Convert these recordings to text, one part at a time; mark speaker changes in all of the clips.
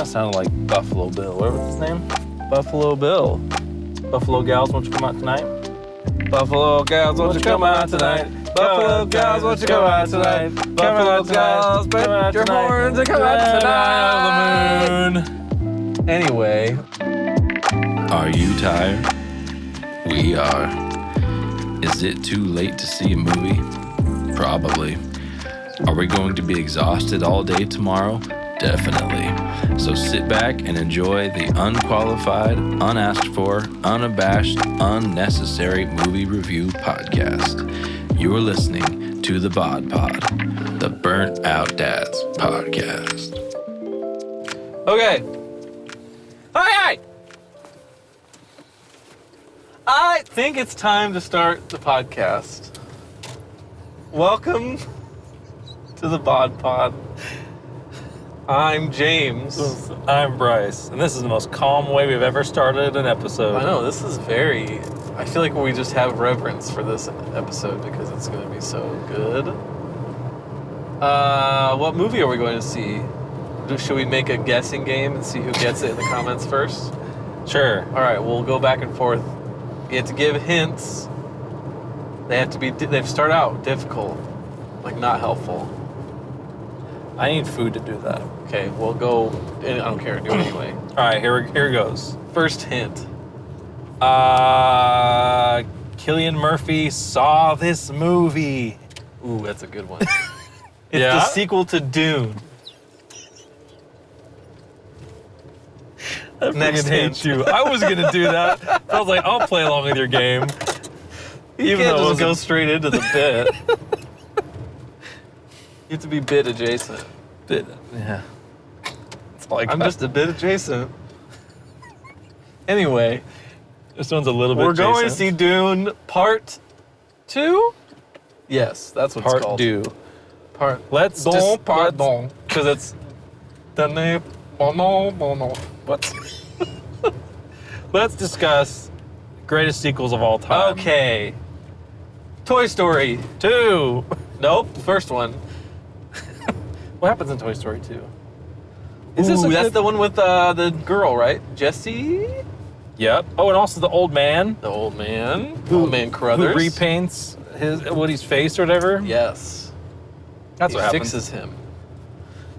Speaker 1: of sounded like Buffalo Bill. What was his name? Buffalo Bill. Buffalo gals, won't you come out tonight? Buffalo gals, won't you come out tonight? Buffalo gals, won't you come out tonight? Buffalo gals, put your horns and come out tonight. The moon. Anyway.
Speaker 2: Are you tired? We are. Is it too late to see a movie? Probably. Are we going to be exhausted all day tomorrow? Definitely. So sit back and enjoy the unqualified, unasked for, unabashed, unnecessary movie review podcast. You're listening to the B.O.D Pod, the Burnt Out Dads podcast.
Speaker 1: Okay. Okay! I think it's time to start the podcast. Welcome to the B.O.D Pod. I'm James.
Speaker 3: I'm Bryce, and this is the most calm way we've ever started an episode.
Speaker 1: I know, this is very... I feel like we just have reverence for this episode because it's going to be so good. What movie are we going to see? Should we make a guessing game and see who gets it in the comments first?
Speaker 3: Sure.
Speaker 1: All right, we'll go back and forth. You have to give hints. They've start out difficult, like not helpful.
Speaker 3: I need food to do that.
Speaker 1: Okay, we'll go. I don't care. Do it anyway.
Speaker 3: All right, here goes.
Speaker 1: First hint.
Speaker 3: Cillian Murphy saw this movie.
Speaker 1: Ooh, that's a good one. It's
Speaker 3: Yeah?
Speaker 1: the sequel to Dune.
Speaker 3: I
Speaker 1: Next
Speaker 3: freaking
Speaker 1: hint.
Speaker 3: hate you. I was gonna do that. I was like, I'll play along with your game.
Speaker 1: You
Speaker 3: Even
Speaker 1: can't
Speaker 3: though it
Speaker 1: just go
Speaker 3: wasn't-
Speaker 1: straight into the bit. You have to be bit adjacent.
Speaker 3: Yeah. That's all I got.
Speaker 1: I'm just a bit adjacent. Anyway,
Speaker 3: This one's a little bit.
Speaker 1: we're going to
Speaker 3: adjacent.
Speaker 1: see Dune Part 2? Yes, that's what it's
Speaker 3: Part
Speaker 1: called.
Speaker 3: two.
Speaker 1: Part.
Speaker 3: Let's
Speaker 1: Don,
Speaker 3: just
Speaker 1: pardon. Because it's.
Speaker 3: Let's discuss greatest sequels of all time.
Speaker 1: Okay. Toy Story.
Speaker 3: 2.
Speaker 1: Nope, first one.
Speaker 3: What happens in Toy Story 2?
Speaker 1: Ooh, that's the one with the girl, right? Jesse?
Speaker 3: Yep. Oh, and also the old man
Speaker 1: The old man. Old man Carruthers.
Speaker 3: who repaints Woody's face or whatever.
Speaker 1: Yes.
Speaker 3: That's
Speaker 1: He
Speaker 3: what happens.
Speaker 1: fixes him.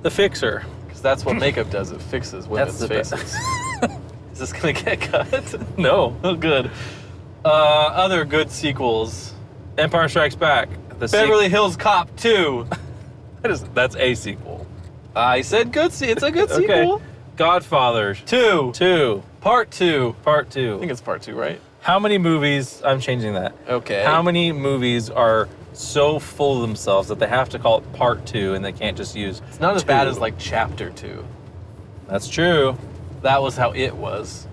Speaker 3: The fixer.
Speaker 1: Because that's what makeup does. It fixes women's
Speaker 3: That's the best.
Speaker 1: faces. Is this going to get cut?
Speaker 3: No.
Speaker 1: Oh, good. Other good sequels.
Speaker 3: Empire Strikes Back. The
Speaker 1: Beverly Hills Cop 2.
Speaker 3: That's a sequel.
Speaker 1: I said good. It's a good
Speaker 3: Okay.
Speaker 1: sequel.
Speaker 3: Godfather
Speaker 1: 2.
Speaker 3: 2.
Speaker 1: Part 2.
Speaker 3: Part
Speaker 1: I
Speaker 3: 2.
Speaker 1: think it's part 2, right?
Speaker 3: How many movies? I'm changing that.
Speaker 1: Okay.
Speaker 3: How many movies are so full of themselves that they have to call it Part 2 and they can't just use?
Speaker 1: It's not as bad
Speaker 3: 2?
Speaker 1: as like Chapter 2.
Speaker 3: That's true.
Speaker 1: That was how it was.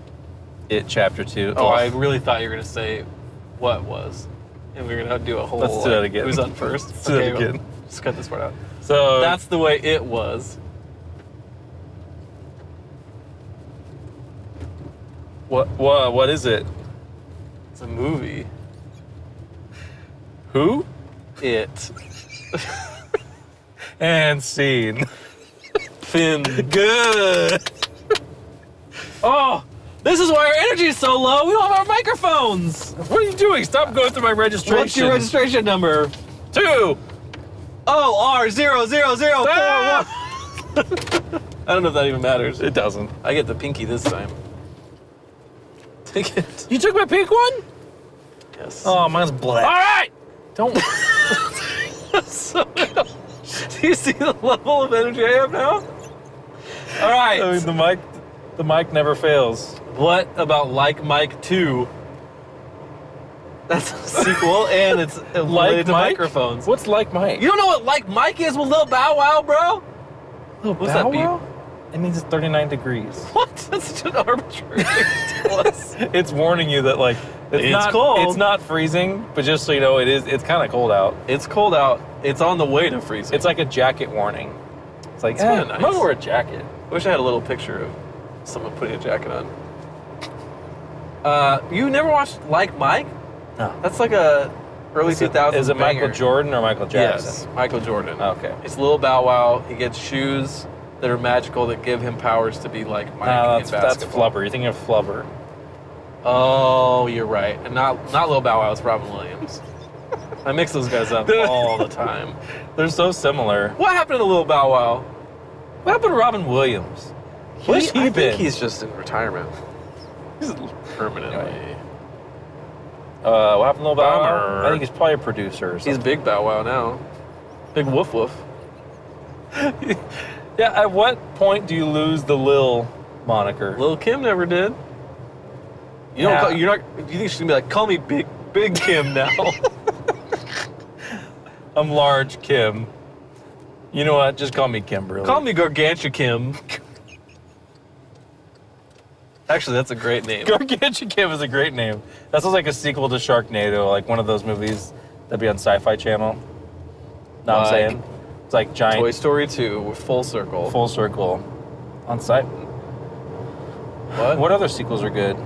Speaker 3: It Chapter 2.
Speaker 1: Oh, I really thought you were going to say what was. And we were going to do a whole...
Speaker 3: Let's do that again.
Speaker 1: Who's on first?
Speaker 3: Let's do that again.
Speaker 1: Just cut this part out.
Speaker 3: So
Speaker 1: That's the way it was.
Speaker 3: what is it?
Speaker 1: It's a movie.
Speaker 3: Who?
Speaker 1: It.
Speaker 3: And scene.
Speaker 1: Finn.
Speaker 3: Good.
Speaker 1: Oh, this is why our energy is so low. We don't have our microphones.
Speaker 3: What are you doing? Stop going through my registration.
Speaker 1: What's your registration number?
Speaker 3: 2.
Speaker 1: OR00041.
Speaker 3: Ah!
Speaker 1: I don't know if that even matters.
Speaker 3: It doesn't.
Speaker 1: I get the pinky this time. Take it.
Speaker 3: You took my pink one?
Speaker 1: Yes.
Speaker 3: Oh, mine's black. All right. Don't.
Speaker 1: So, do you see the level of energy I have now? All right.
Speaker 3: I mean, the mic never fails.
Speaker 1: What about Like Mike 2? That's a sequel, and it's related to
Speaker 3: Mike?
Speaker 1: microphones.
Speaker 3: What's Like Mike?
Speaker 1: You don't know what Like Mike is with Lil Bow Wow, bro? What's that beat?
Speaker 3: It means it's 39 degrees.
Speaker 1: What? That's such an arbitrary thing to tell us.
Speaker 3: It's warning you that like
Speaker 1: It's
Speaker 3: not
Speaker 1: cold.
Speaker 3: It's not freezing, but just so you know, it's kind of cold out.
Speaker 1: It's cold out. It's on the way to freezing.
Speaker 3: It's like a jacket warning. It's like,
Speaker 1: It's kinda nice.
Speaker 3: I'm gonna wear a jacket.
Speaker 1: I wish I had a little picture of someone putting a jacket on. You never watched Like Mike?
Speaker 3: No.
Speaker 1: That's like a early 2000s
Speaker 3: Is it
Speaker 1: banger.
Speaker 3: Michael Jordan or Michael Jackson?
Speaker 1: Yes, Michael Jordan.
Speaker 3: Okay.
Speaker 1: It's Lil Bow Wow. He gets shoes
Speaker 4: that are magical that give him powers to be like Mike
Speaker 3: No,
Speaker 4: in
Speaker 3: that's
Speaker 4: basketball.
Speaker 3: Flubber. You're thinking of Flubber.
Speaker 4: Oh, you're right. And not Lil Bow Wow, it's Robin Williams. I mix those guys up all the time.
Speaker 3: They're so similar.
Speaker 4: What happened to Lil Bow Wow?
Speaker 3: What happened to Robin Williams? Where's he
Speaker 4: I
Speaker 3: been?
Speaker 4: think he's just in retirement. He's permanently.
Speaker 3: Anyway. What happened to Lil Bow Wow?
Speaker 4: Bummer.
Speaker 3: I think he's probably a producer or
Speaker 4: He's
Speaker 3: something.
Speaker 4: Big Bow Wow now. Big Woof Woof.
Speaker 3: Yeah, at what point do you lose the Lil moniker?
Speaker 4: Lil Kim never did. You don't.
Speaker 3: Yeah.
Speaker 4: You're not. You think she's gonna be like, call me Big Kim now?
Speaker 3: I'm large Kim. You know what? Just call me Kimberly.
Speaker 4: Call me Gargantua Kim. Actually, that's a great name.
Speaker 3: Gargantua Kim is a great name. That sounds like a sequel to Sharknado, like one of those movies that'd be on Sci-Fi Channel. Know what I'm
Speaker 4: Like
Speaker 3: saying? It's like giant,
Speaker 4: Toy Story 2, full circle.
Speaker 3: full circle on site.
Speaker 4: What?
Speaker 3: What other sequels are good?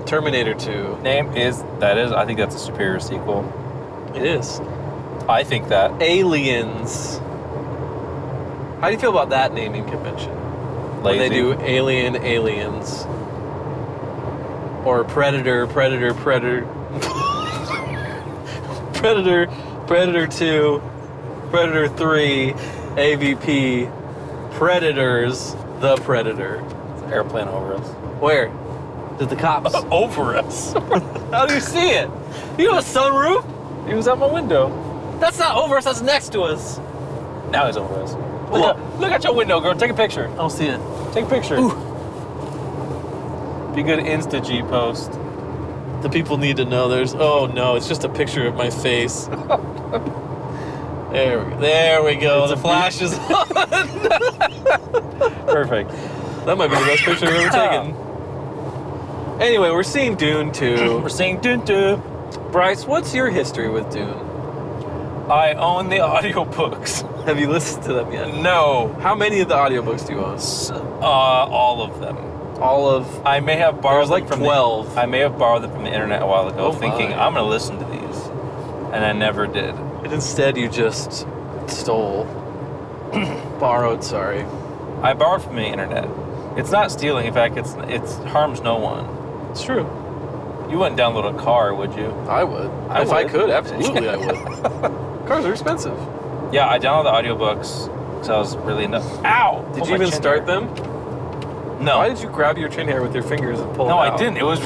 Speaker 4: Terminator 2.
Speaker 3: I think that's a superior sequel.
Speaker 4: It is.
Speaker 3: I think that.
Speaker 4: Aliens. How do you feel about that naming convention? When
Speaker 3: Lazy.
Speaker 4: they do Alien, Aliens. Or Predator, Predator, Predator. Predator, Predator 2, Predator 3, AVP, Predators, The Predator.
Speaker 3: It's an airplane over us.
Speaker 4: Where? Did the cops?
Speaker 3: Over us.
Speaker 4: How do you see it? You have a sunroof?
Speaker 3: He was out my window.
Speaker 4: That's not over us, that's next to us.
Speaker 3: Now he's over us.
Speaker 4: Look.
Speaker 3: Look at your window, girl. Take a picture.
Speaker 4: I don't see it.
Speaker 3: Take a picture. Be good Insta G post.
Speaker 4: The people need to know there's, oh no, it's just a picture of my face. There we go.
Speaker 3: It's
Speaker 4: The
Speaker 3: a
Speaker 4: flash is on.
Speaker 3: Perfect.
Speaker 4: That might be the best picture I've ever taken. Anyway, we're seeing Dune 2.
Speaker 3: We're seeing Dune 2.
Speaker 4: Bryce, what's your history with Dune?
Speaker 3: I own the audiobooks.
Speaker 4: Have you listened to them yet?
Speaker 3: No.
Speaker 4: How many of the audiobooks do you own?
Speaker 3: All of them.
Speaker 4: All of...
Speaker 3: I may have borrowed
Speaker 4: There's like
Speaker 3: them from
Speaker 4: 12.
Speaker 3: I may have borrowed them from the internet a while ago,
Speaker 4: Oh
Speaker 3: thinking
Speaker 4: my.
Speaker 3: I'm going to listen to these, and I never did.
Speaker 4: And instead you just stole. Borrowed, sorry.
Speaker 3: I borrowed from the internet. It's not stealing. In fact, it harms no one.
Speaker 4: It's true.
Speaker 3: You wouldn't download a car, would you?
Speaker 4: I would.
Speaker 3: I
Speaker 4: If I
Speaker 3: would.
Speaker 4: could, absolutely I would. Cars are expensive.
Speaker 3: Yeah, I downloaded the audiobooks because I was really into. Ow!
Speaker 4: Did
Speaker 3: Pulled
Speaker 4: you
Speaker 3: my
Speaker 4: even
Speaker 3: chin
Speaker 4: start
Speaker 3: hair.
Speaker 4: them?
Speaker 3: No.
Speaker 4: Why did you grab your chin hair with your fingers and pull
Speaker 3: No,
Speaker 4: it out?
Speaker 3: I didn't. It was.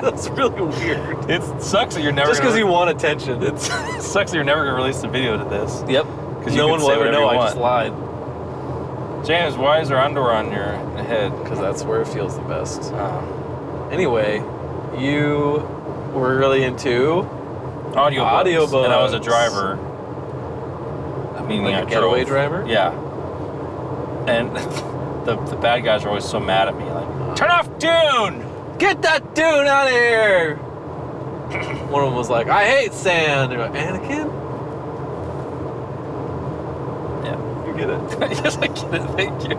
Speaker 4: That's really weird.
Speaker 3: It sucks that you're never.
Speaker 4: Just because you want attention.
Speaker 3: It sucks that you're never gonna release a video to this.
Speaker 4: Yep.
Speaker 3: you
Speaker 4: No
Speaker 3: can
Speaker 4: one will
Speaker 3: say
Speaker 4: ever
Speaker 3: whatever
Speaker 4: know
Speaker 3: you
Speaker 4: I just
Speaker 3: want.
Speaker 4: lied.
Speaker 3: James, why is there underwear on your head?
Speaker 4: Because that's where it feels the best.
Speaker 3: Oh.
Speaker 4: Anyway, you were really into
Speaker 3: Audiobooks. And I was a
Speaker 4: Audiobooks.
Speaker 3: driver. Meaning
Speaker 4: like
Speaker 3: I
Speaker 4: a getaway
Speaker 3: drove.
Speaker 4: driver?
Speaker 3: Yeah. And the bad guys are always so mad at me, like, turn off Dune!
Speaker 4: Get that Dune out of here! One of them was like, I hate sand. They're like, Anakin?
Speaker 3: Yeah.
Speaker 4: You get it.
Speaker 3: Yes, I get it. Thank you.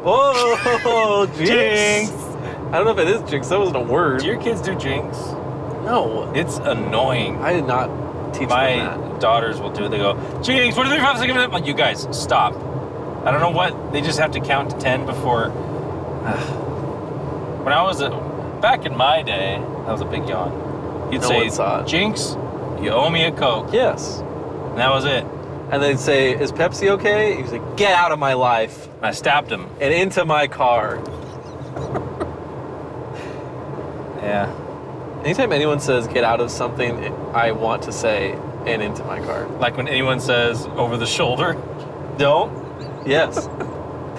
Speaker 4: Oh, Jinx.
Speaker 3: Jinx.
Speaker 4: I don't know if it is Jinx. That wasn't a word.
Speaker 3: Do your kids do Jinx?
Speaker 4: No.
Speaker 3: It's annoying.
Speaker 4: I did not teach
Speaker 3: My
Speaker 4: them that.
Speaker 3: daughters will do it. They go, Jinx, 1, 2, 3, 4, 5, 6, 7, 8. Like, you guys, stop. I don't know what. They just have to count to 10 before. When I was back in my day, that was a big yawn. You'd
Speaker 4: No
Speaker 3: say,
Speaker 4: one saw it.
Speaker 3: Jinx, you owe me a Coke.
Speaker 4: Yes.
Speaker 3: And that was it.
Speaker 4: And they'd say, is Pepsi okay? He's like, get out of my life
Speaker 3: And I stabbed him.
Speaker 4: and into my car.
Speaker 3: Yeah.
Speaker 4: Anytime anyone says get out of something, I want to say and into my car.
Speaker 3: Like when anyone says over the shoulder, don't.
Speaker 4: Yes.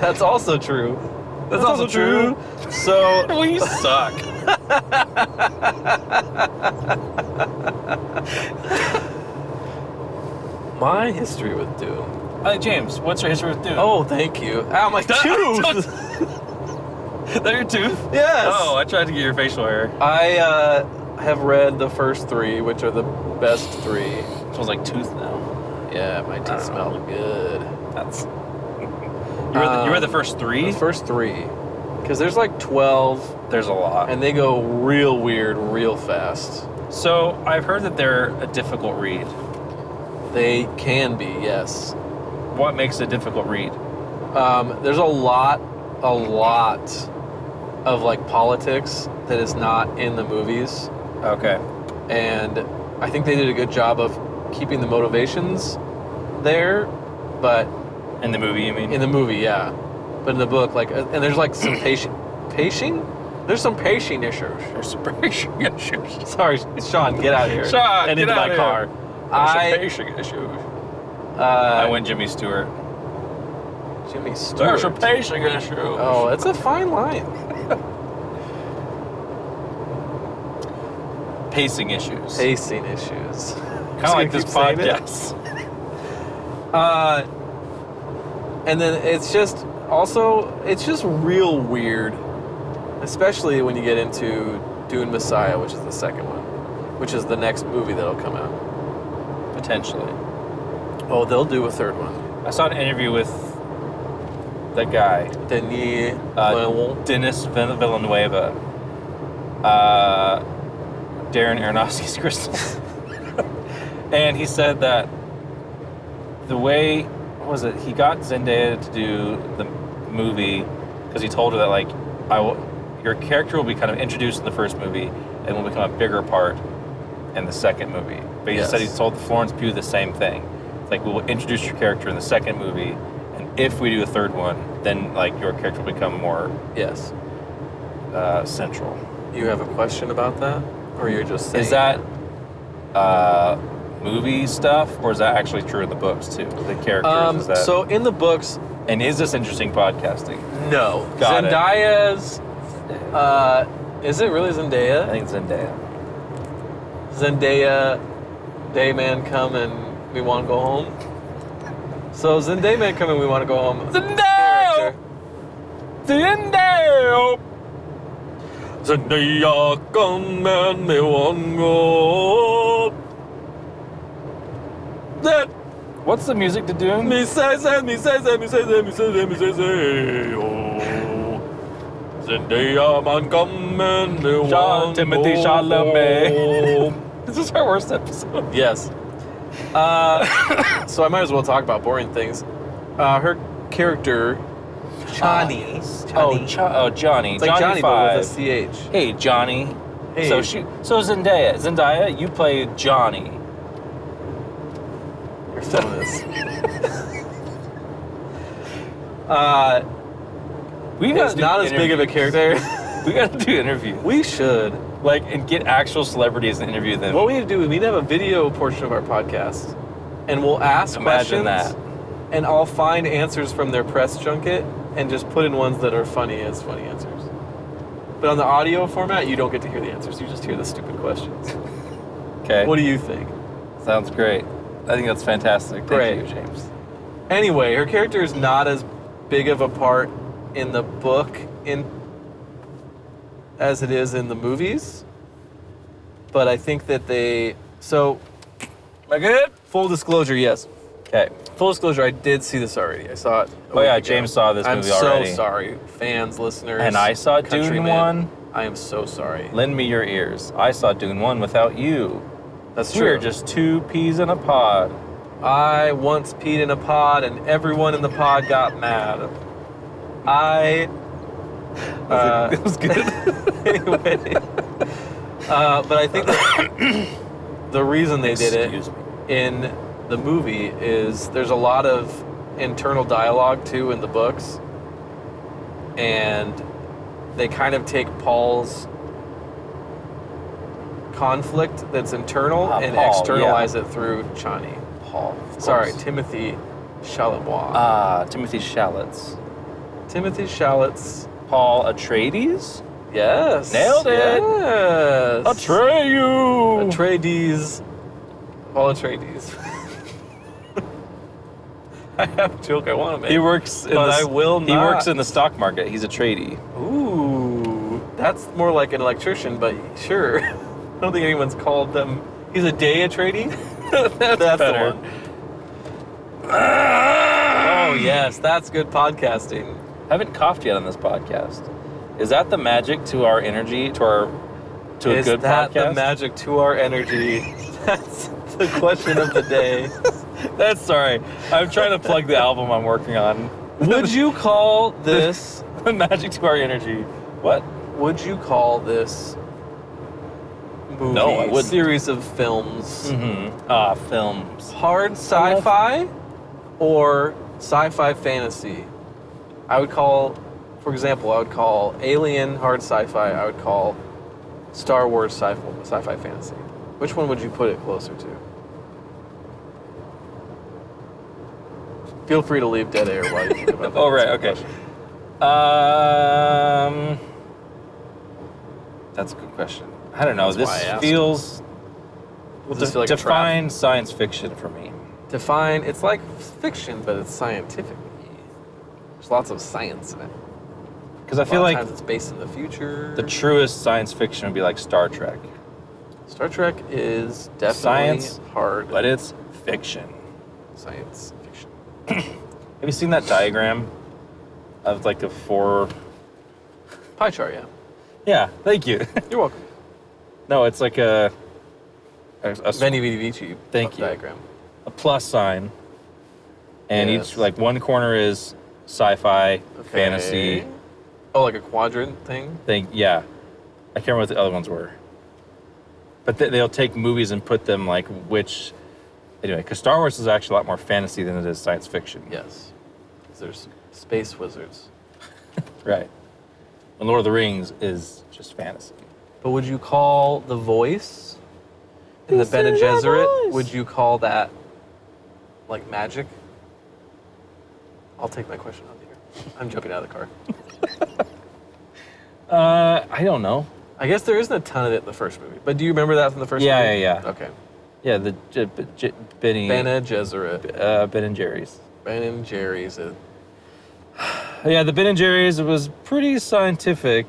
Speaker 4: That's also true.
Speaker 3: That's also true. So, well, you suck.
Speaker 4: My history with Dune.
Speaker 3: James, what's your history with Dune?
Speaker 4: Oh, thank you. Ow, my tooth!
Speaker 3: Is that your tooth?
Speaker 4: Yes!
Speaker 3: Oh, I tried to get your facial hair.
Speaker 4: I have read the first 3, which are the best 3.
Speaker 3: It smells like tooth now.
Speaker 4: Yeah, my teeth smell good.
Speaker 3: That's. You read the first 3?
Speaker 4: The first 3. Because there's like 12,
Speaker 3: There's a lot.
Speaker 4: and they go real weird real fast.
Speaker 3: So I've heard that they're a difficult read.
Speaker 4: They can be, yes.
Speaker 3: what makes it a difficult read?
Speaker 4: There's a lot of like politics that is not in the movies,
Speaker 3: Okay.
Speaker 4: and I think they did a good job of keeping the motivations there, but
Speaker 3: In the movie, you mean?
Speaker 4: in the movie, yeah, but in the book, like, and there's like some pacing. There's some pacing issues.
Speaker 3: There's some pacing issues.
Speaker 4: Sorry, Sean, get out of here.
Speaker 3: Sean,
Speaker 4: and
Speaker 3: get
Speaker 4: into
Speaker 3: out
Speaker 4: my
Speaker 3: of
Speaker 4: car.
Speaker 3: There's some pacing issues. I went Jimmy Stewart.
Speaker 4: Jimmy Stewart.
Speaker 3: There's a pacing issue.
Speaker 4: Oh, it's a fine line.
Speaker 3: Pacing issues.
Speaker 4: Pacing issues.
Speaker 3: Kind of like this podcast.
Speaker 4: And then it's just real weird, especially when you get into Dune Messiah, which is the second one, which is the next movie that'll come out.
Speaker 3: Potentially.
Speaker 4: Oh, they'll do a third one.
Speaker 3: I saw an interview with that guy,
Speaker 4: Denis
Speaker 3: Denis Villanueva, Darren Aronofsky's Crystals. And he said that the way, what was it, he got Zendaya to do the movie because he told her that, like, your character will be kind of introduced in the first movie and will become a bigger part in the second movie. But he said he's told Florence Pugh the same thing. It's like, we will introduce your character in the second movie, and if we do a third one, then, like, your character will become more central.
Speaker 4: You have a question about that? Or you're just saying...
Speaker 3: Is that movie stuff, or is that actually true in the books, too? The characters, is that...
Speaker 4: So, in the books...
Speaker 3: And is this interesting podcasting?
Speaker 4: No.
Speaker 3: Got
Speaker 4: Zendaya's... is it really Zendaya?
Speaker 3: I think it's Zendaya.
Speaker 4: Zendaya, Dayman come and we want to go home. So Zendaya man come and we want to go home.
Speaker 3: Zendaya! Zendaya!
Speaker 4: Zendaya come and we want to go home. That.
Speaker 3: What's the music to Dune?
Speaker 4: Me say, oh. Zendaya man come and we want to
Speaker 3: Timothy
Speaker 4: go
Speaker 3: Chalamet.
Speaker 4: home.
Speaker 3: This is our worst episode.
Speaker 4: Yes. So I might as well talk about boring things. Her character, Johnny.
Speaker 3: Johnny.
Speaker 4: It's like Johnny, but with a CH.
Speaker 3: Hey, Johnny.
Speaker 4: Hey.
Speaker 3: So Zendaya, you play Johnny.
Speaker 4: You're feminist. It's not as big of a character.
Speaker 3: We gotta do interviews.
Speaker 4: We should.
Speaker 3: Like, and get actual celebrities and interview them.
Speaker 4: What we need to do is we need to have a video portion of our podcast, and we'll ask
Speaker 3: Imagine
Speaker 4: questions.
Speaker 3: that.
Speaker 4: And I'll find answers from their press junket and just put in ones that are funny as funny answers. But on the audio format, you don't get to hear the answers. You just hear the stupid questions.
Speaker 3: Okay.
Speaker 4: What do you think?
Speaker 3: Sounds great. I think that's fantastic.
Speaker 4: Great.
Speaker 3: Thank you, James.
Speaker 4: Anyway, her character is not as big of a part in the book as it is in the movies. But I think that am I good? Full disclosure, yes.
Speaker 3: Okay.
Speaker 4: Full disclosure, I did see this already. I saw it.
Speaker 3: Oh yeah, James saw this movie already.
Speaker 4: I'm so sorry, fans, listeners.
Speaker 3: And I saw Dune
Speaker 4: countrymen.
Speaker 3: 1.
Speaker 4: I am so sorry.
Speaker 3: Lend me your ears. I saw Dune 1 without you.
Speaker 4: That's true.
Speaker 3: We're just two peas in a pod.
Speaker 4: I once peed in a pod and everyone in the pod got mad.
Speaker 3: It was good.
Speaker 4: Anyway. But I think that the reason they did it in the movie is there's a lot of internal dialogue too in the books, and they kind of take Paul's conflict that's internal and
Speaker 3: Paul,
Speaker 4: externalize it through Chani.
Speaker 3: Paul.
Speaker 4: Sorry, Timothy Chalamet.
Speaker 3: Timothy Shallots.
Speaker 4: Timothy Shallots.
Speaker 3: Paul Atreides?
Speaker 4: Yes.
Speaker 3: Nailed it.
Speaker 4: Yes.
Speaker 3: Atreyu.
Speaker 4: Atreides. Paul Atreides. I have a joke I want to make.
Speaker 3: He works in
Speaker 4: I will not.
Speaker 3: He works in the stock market. He's a tradie.
Speaker 4: Ooh, that's more like an electrician, but sure. I don't think anyone's called them. He's a day tradie. That's
Speaker 3: better.
Speaker 4: the one. Oh yes, that's good podcasting.
Speaker 3: Haven't coughed yet on this podcast. Is that the magic to our energy, to a good podcast?
Speaker 4: Is that the magic to our energy? That's the question of the day.
Speaker 3: That's sorry. I'm trying to plug the album I'm working on.
Speaker 4: Would you call this...
Speaker 3: Magic to Our Energy. What?
Speaker 4: Would you call this movie,
Speaker 3: No, I wouldn't.
Speaker 4: series of films,
Speaker 3: Films.
Speaker 4: hard sci-fi or sci-fi fantasy? I would call, for example, I would call Alien hard sci-fi. I would call Star Wars sci-fi fantasy. Which one would you put it closer to? Feel free to leave dead air while you think about that.
Speaker 3: Oh, right, okay. That's a good question. I don't know.
Speaker 4: That's why I
Speaker 3: This
Speaker 4: asked.
Speaker 3: feels...
Speaker 4: Does this feel like a trap?
Speaker 3: define science fiction for me.
Speaker 4: It's like fiction, but it's scientific. There's lots of science in it.
Speaker 3: Because I feel
Speaker 4: A lot of
Speaker 3: like
Speaker 4: times it's based in the future.
Speaker 3: the truest science fiction would be like Star Trek.
Speaker 4: Star Trek is definitely
Speaker 3: Science,
Speaker 4: hard.
Speaker 3: But it's fiction.
Speaker 4: Science fiction.
Speaker 3: Have you seen that diagram of like the 4...
Speaker 4: Pie chart, yeah.
Speaker 3: Yeah, thank you.
Speaker 4: You're welcome.
Speaker 3: No, it's like a
Speaker 4: Veni Vidi Vici
Speaker 3: Thank you.
Speaker 4: diagram.
Speaker 3: a plus sign, and
Speaker 4: Yes.
Speaker 3: each like one corner is sci-fi,
Speaker 4: Okay.
Speaker 3: fantasy
Speaker 4: Oh, like a quadrant thing?
Speaker 3: thing. Yeah, I can't remember what the other ones were, but they'll take movies and put them like which. Anyway, because Star Wars is actually a lot more fantasy than it is science fiction.
Speaker 4: Yes. 'Cause there's space wizards.
Speaker 3: Right. And Lord of the Rings is just fantasy.
Speaker 4: But would you call the voice in the Bene Gesserit, would you call that like magic? I'll take my question out of here. I'm jumping out of the car.
Speaker 3: I don't know.
Speaker 4: I guess there isn't a ton of it in the first movie. But do you remember that from the first
Speaker 3: Yeah,
Speaker 4: movie?
Speaker 3: yeah.
Speaker 4: Okay.
Speaker 3: Yeah, the Benny
Speaker 4: Bene Gesserit.
Speaker 3: Ben and Jerry's.
Speaker 4: Ben and Jerry's.
Speaker 3: Yeah, the Ben and Jerry's was pretty scientific.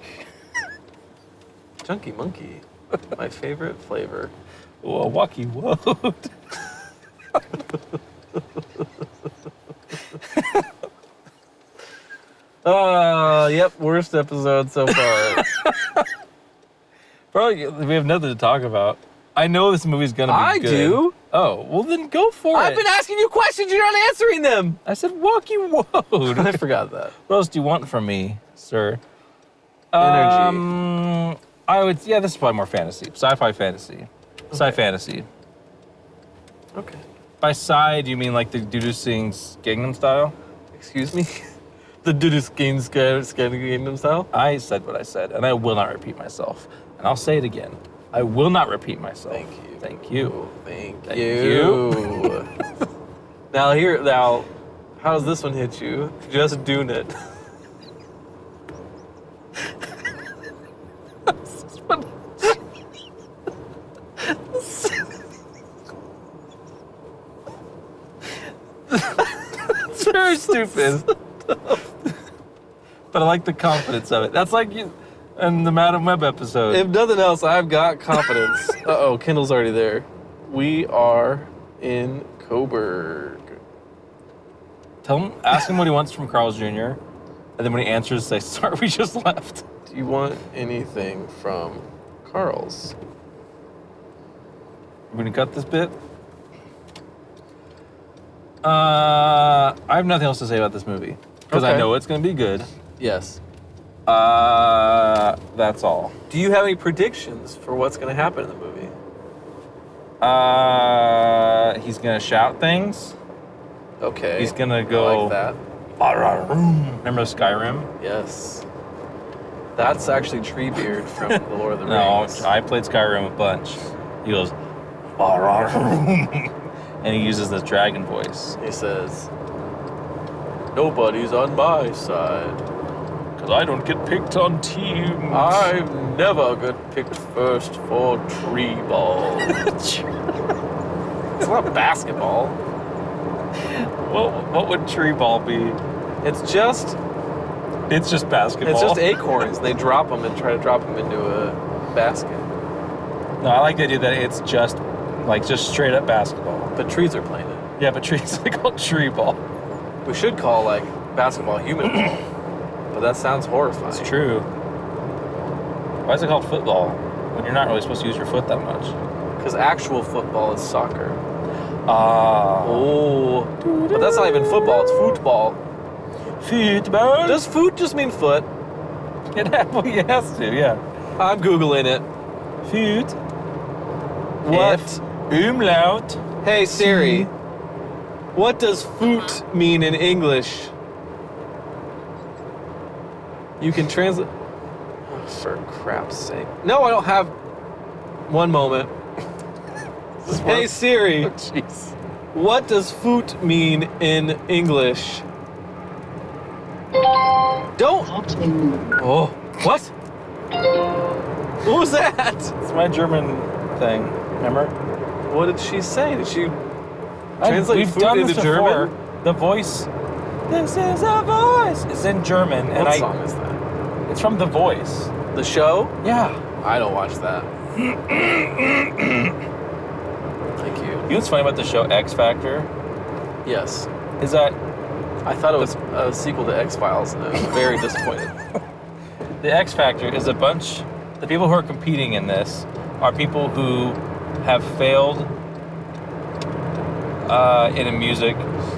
Speaker 4: Chunky Monkey. My favorite flavor.
Speaker 3: Whoa, Wacky Woad.
Speaker 4: Yep, worst episode so far.
Speaker 3: Bro, we have nothing to talk about. I know this movie's gonna be
Speaker 4: I
Speaker 3: good.
Speaker 4: do.
Speaker 3: Oh, well then go for
Speaker 4: I've
Speaker 3: it.
Speaker 4: been asking you questions, you're not answering them.
Speaker 3: I said Wacky Woad.
Speaker 4: I forgot that.
Speaker 3: What else do you want from me, sir?
Speaker 4: Energy.
Speaker 3: I would, yeah, this is probably more fantasy. Sci-fi fantasy. Sci-fantasy.
Speaker 4: Okay.
Speaker 3: By sci, do you mean like the Dudu Singh's Gangnam Style?
Speaker 4: Excuse me? The Duduskin Kingdom style?
Speaker 3: I said what I said, and I will not repeat myself. And I'll say it again. I will not repeat myself.
Speaker 4: Thank you.
Speaker 3: Thank you.
Speaker 4: Thank
Speaker 3: you.
Speaker 4: Now, how does this one hit you? Just Dune it.
Speaker 3: It's very stupid. But I like the confidence of it. That's like you in the Madam Web episode.
Speaker 4: If nothing else, I've got confidence. Uh-oh, Kindle's already there. We are in Coburg.
Speaker 3: Ask him what he wants from Carl's Jr. And then when he answers, say, sorry, we just left.
Speaker 4: Do you want anything from Carl's?
Speaker 3: We're gonna cut this bit. I have nothing else to say about this movie. Because I
Speaker 4: Okay.
Speaker 3: know it's gonna be good.
Speaker 4: Yes.
Speaker 3: That's all.
Speaker 4: Do you have any predictions for what's going to happen in the movie?
Speaker 3: He's gonna shout things.
Speaker 4: Okay.
Speaker 3: He's gonna
Speaker 4: I
Speaker 3: go.
Speaker 4: like that.
Speaker 3: Remember Skyrim?
Speaker 4: Yes. That's actually Treebeard from The Lord of the
Speaker 3: No,
Speaker 4: Rings.
Speaker 3: I played Skyrim a bunch. He goes, and he uses this dragon voice.
Speaker 4: He says, nobody's on my side.
Speaker 3: Because I don't get picked on teams.
Speaker 4: I never get picked first for tree ball. It's not basketball.
Speaker 3: What would tree ball be?
Speaker 4: It's just
Speaker 3: basketball.
Speaker 4: It's just acorns. They drop them and try to drop them into a basket.
Speaker 3: No, I like the idea that it's just straight up basketball.
Speaker 4: But trees are playing it.
Speaker 3: Yeah, but trees they call tree ball.
Speaker 4: We should call like basketball human ball. But that sounds horrifying.
Speaker 3: It's true. Why is it called football when you're not really supposed to use your foot that much?
Speaker 4: Because actual football is soccer. Oh. But that's not even football, it's football.
Speaker 3: Football.
Speaker 4: Does foot just mean foot?
Speaker 3: It has to, yeah.
Speaker 4: I'm Googling it.
Speaker 3: Foot.
Speaker 4: What?
Speaker 3: Umlaut.
Speaker 4: Hey Siri, what does foot mean in English? You can translate. Oh, for crap's sake. No, I don't have. One moment. Hey Siri,
Speaker 3: Jeez.
Speaker 4: what does foot mean in English? Don't. Oh, what? What was that?
Speaker 3: It's my German thing. Remember?
Speaker 4: What did she say? Did she translate
Speaker 3: We've
Speaker 4: food
Speaker 3: done
Speaker 4: into
Speaker 3: this
Speaker 4: German?
Speaker 3: before. The voice. This is a voice. It's in German, and
Speaker 4: What song is that?
Speaker 3: It's from The Voice.
Speaker 4: The show?
Speaker 3: Yeah.
Speaker 4: I don't watch that. Thank you.
Speaker 3: You know what's funny about the show X Factor?
Speaker 4: Yes.
Speaker 3: Is that
Speaker 4: I thought it was a sequel to X-Files, and I was very disappointed.
Speaker 3: the X Factor is a bunch. The people who are competing in this are people who have failed in a music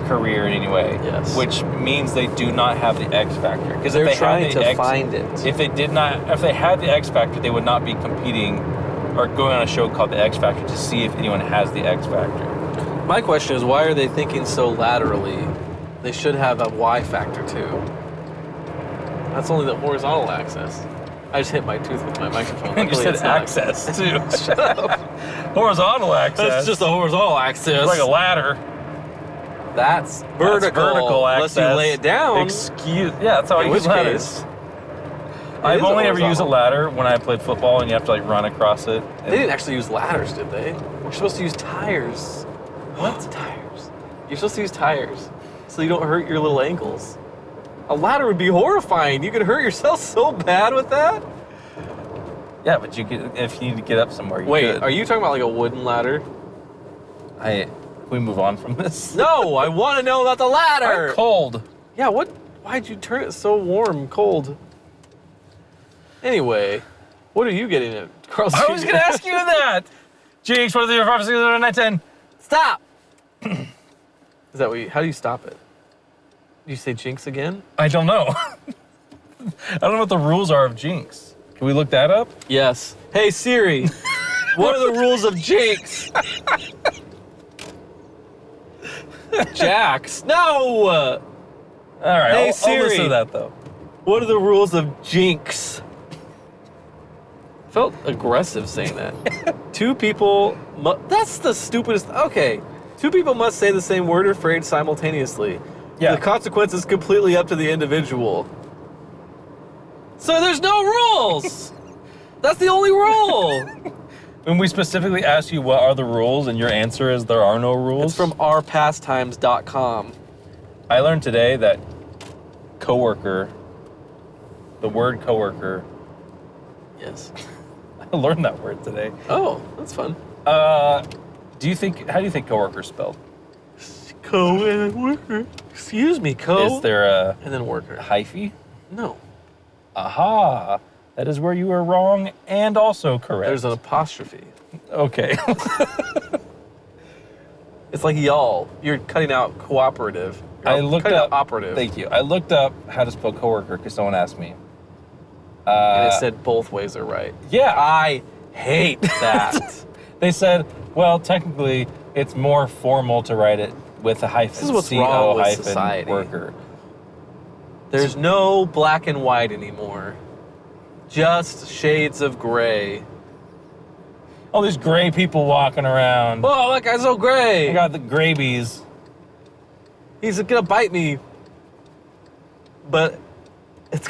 Speaker 3: career in any way.
Speaker 4: Yes.
Speaker 3: Which means they do not have the X Factor. Because
Speaker 4: They're
Speaker 3: if they
Speaker 4: trying
Speaker 3: had the
Speaker 4: to
Speaker 3: X,
Speaker 4: find it.
Speaker 3: If they had the X Factor, they would not be competing or going on a show called the X Factor to see if anyone has the X Factor.
Speaker 4: My question is, why are they thinking so laterally? They should have a Y factor too. That's only the horizontal axis. I just hit my tooth with my microphone.
Speaker 3: And you
Speaker 4: Luckily,
Speaker 3: said
Speaker 4: it's not.
Speaker 3: access too.
Speaker 4: Shut up.
Speaker 3: Horizontal access.
Speaker 4: That's just a horizontal axis.
Speaker 3: It's like a ladder.
Speaker 4: That's vertical.
Speaker 3: That's vertical access.
Speaker 4: Unless you lay it down.
Speaker 3: Excuse. Yeah, that's how I
Speaker 4: In
Speaker 3: use
Speaker 4: which
Speaker 3: ladders.
Speaker 4: case,
Speaker 3: I've
Speaker 4: is a
Speaker 3: only ever used a
Speaker 4: horizontal.
Speaker 3: ladder when I played football, and you have to like run across it.
Speaker 4: They didn't actually use ladders, did they? You're supposed to use tires. What? Tires. You're supposed to use tires so you don't hurt your little ankles. A ladder would be horrifying. You could hurt yourself so bad with that.
Speaker 3: Yeah, but you could, if you need to get up somewhere, you
Speaker 4: Wait,
Speaker 3: could.
Speaker 4: are you talking about like a wooden ladder?
Speaker 3: Can we move on from this?
Speaker 4: No, I want to know about the ladder.
Speaker 3: I'm cold.
Speaker 4: Yeah, what? Why'd you turn it so warm, cold? Anyway, what are you getting at, Carl?
Speaker 3: I was going to ask you that. Jinx, what are the 5, 6, 7, 8, 9, 10?
Speaker 4: Stop! Is that what you, how do you stop it? Do you say jinx again?
Speaker 3: I don't know. I don't know what the rules are of Jinx. Can we look that up?
Speaker 4: Yes. Hey Siri, what are the rules of jinx? Jax. No!
Speaker 3: All right,
Speaker 4: Hey,
Speaker 3: I'll
Speaker 4: Siri.
Speaker 3: listen to that though.
Speaker 4: What are the rules of jinx? Felt aggressive saying that. Two people, that's the stupidest, okay. Two people must say the same word or phrase simultaneously.
Speaker 3: Yeah.
Speaker 4: The consequence is completely up to the individual. So there's no rules! That's the only rule!
Speaker 3: When we specifically ask you what are the rules, and your answer is there are no rules.
Speaker 4: It's from ourpastimes.com.
Speaker 3: I learned today that coworker, the word coworker,
Speaker 4: Yes.
Speaker 3: I learned that word today.
Speaker 4: Oh, that's fun.
Speaker 3: How do you think coworker is spelled?
Speaker 4: Co and worker. Excuse me, co.
Speaker 3: Is there a
Speaker 4: and then worker.
Speaker 3: hyphy?
Speaker 4: No.
Speaker 3: Aha! That is where you are wrong and also correct.
Speaker 4: There's an apostrophe.
Speaker 3: Okay.
Speaker 4: It's like y'all. You're cutting out cooperative.
Speaker 3: I looked
Speaker 4: cutting
Speaker 3: up
Speaker 4: out operative.
Speaker 3: Thank you. I looked up how to spell coworker because someone asked me.
Speaker 4: And it said both ways are right.
Speaker 3: Yeah.
Speaker 4: I hate that.
Speaker 3: They said, well, technically, it's more formal to write it with a hyphen.
Speaker 4: This is what's wrong with society.
Speaker 3: Worker.
Speaker 4: There's no black and white anymore. Just shades of gray.
Speaker 3: All these gray people walking around.
Speaker 4: Whoa, that guy's so gray.
Speaker 3: I got the grabies.
Speaker 4: He's gonna bite me. But it's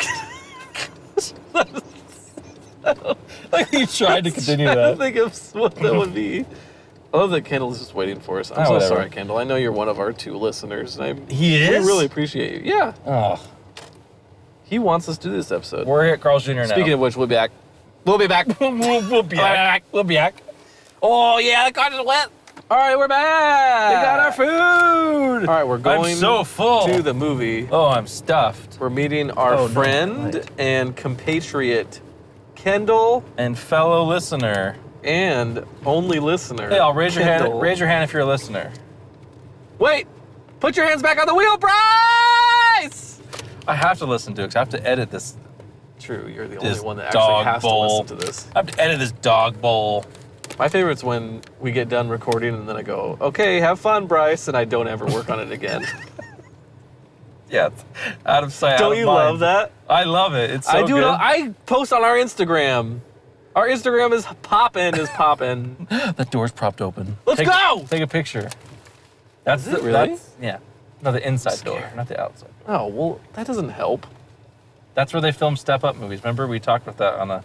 Speaker 3: Like you tried to continue
Speaker 4: I
Speaker 3: that.
Speaker 4: think of what that would be. I love that Kendall is just waiting for us. I'm so
Speaker 3: whatever.
Speaker 4: sorry, Kendall. I know you're one of our 2 listeners, and
Speaker 3: He
Speaker 4: we
Speaker 3: is?
Speaker 4: really appreciate you. Yeah,
Speaker 3: Oh,
Speaker 4: he wants us to do this episode.
Speaker 3: we're here at Carl's Jr. now.
Speaker 4: Speaking of which, we'll be back. We'll be back.
Speaker 3: we'll be back. We'll be back.
Speaker 4: Oh yeah, the car is wet. All right, we're back.
Speaker 3: We got our food.
Speaker 4: All right, we're going
Speaker 3: I'm so full.
Speaker 4: to the movie.
Speaker 3: Oh, I'm stuffed.
Speaker 4: We're meeting our
Speaker 3: Oh, no,
Speaker 4: friend
Speaker 3: right.
Speaker 4: and compatriot, Kendall,
Speaker 3: And fellow listener.
Speaker 4: and only listener.
Speaker 3: Hey, I'll raise your hand.
Speaker 4: Kendall.
Speaker 3: Raise your hand if you're a listener.
Speaker 4: Wait! Put your hands back on the wheel, Bryce!
Speaker 3: I have to listen to it because I have to edit this.
Speaker 4: True, you're the
Speaker 3: This
Speaker 4: only one that actually
Speaker 3: dog
Speaker 4: has
Speaker 3: bowl.
Speaker 4: to listen to this.
Speaker 3: I have to edit this dog bowl.
Speaker 4: My favorite's when we get done recording and then I go, okay, have fun, Bryce, and I don't ever work on it again.
Speaker 3: Yeah, it's out of sight. out
Speaker 4: Don't
Speaker 3: of
Speaker 4: you
Speaker 3: mind.
Speaker 4: love that?
Speaker 3: I love it. It's so
Speaker 4: I do.
Speaker 3: good.
Speaker 4: I post on our Instagram. Our Instagram is poppin'.
Speaker 3: That door's propped open.
Speaker 4: Let's go!
Speaker 3: Take a picture. That's
Speaker 4: Is it really?
Speaker 3: Yeah. No, the inside door,
Speaker 4: scared.
Speaker 3: not the outside.
Speaker 4: Oh, well, that doesn't help.
Speaker 3: That's where they film Step Up movies. Remember we talked about that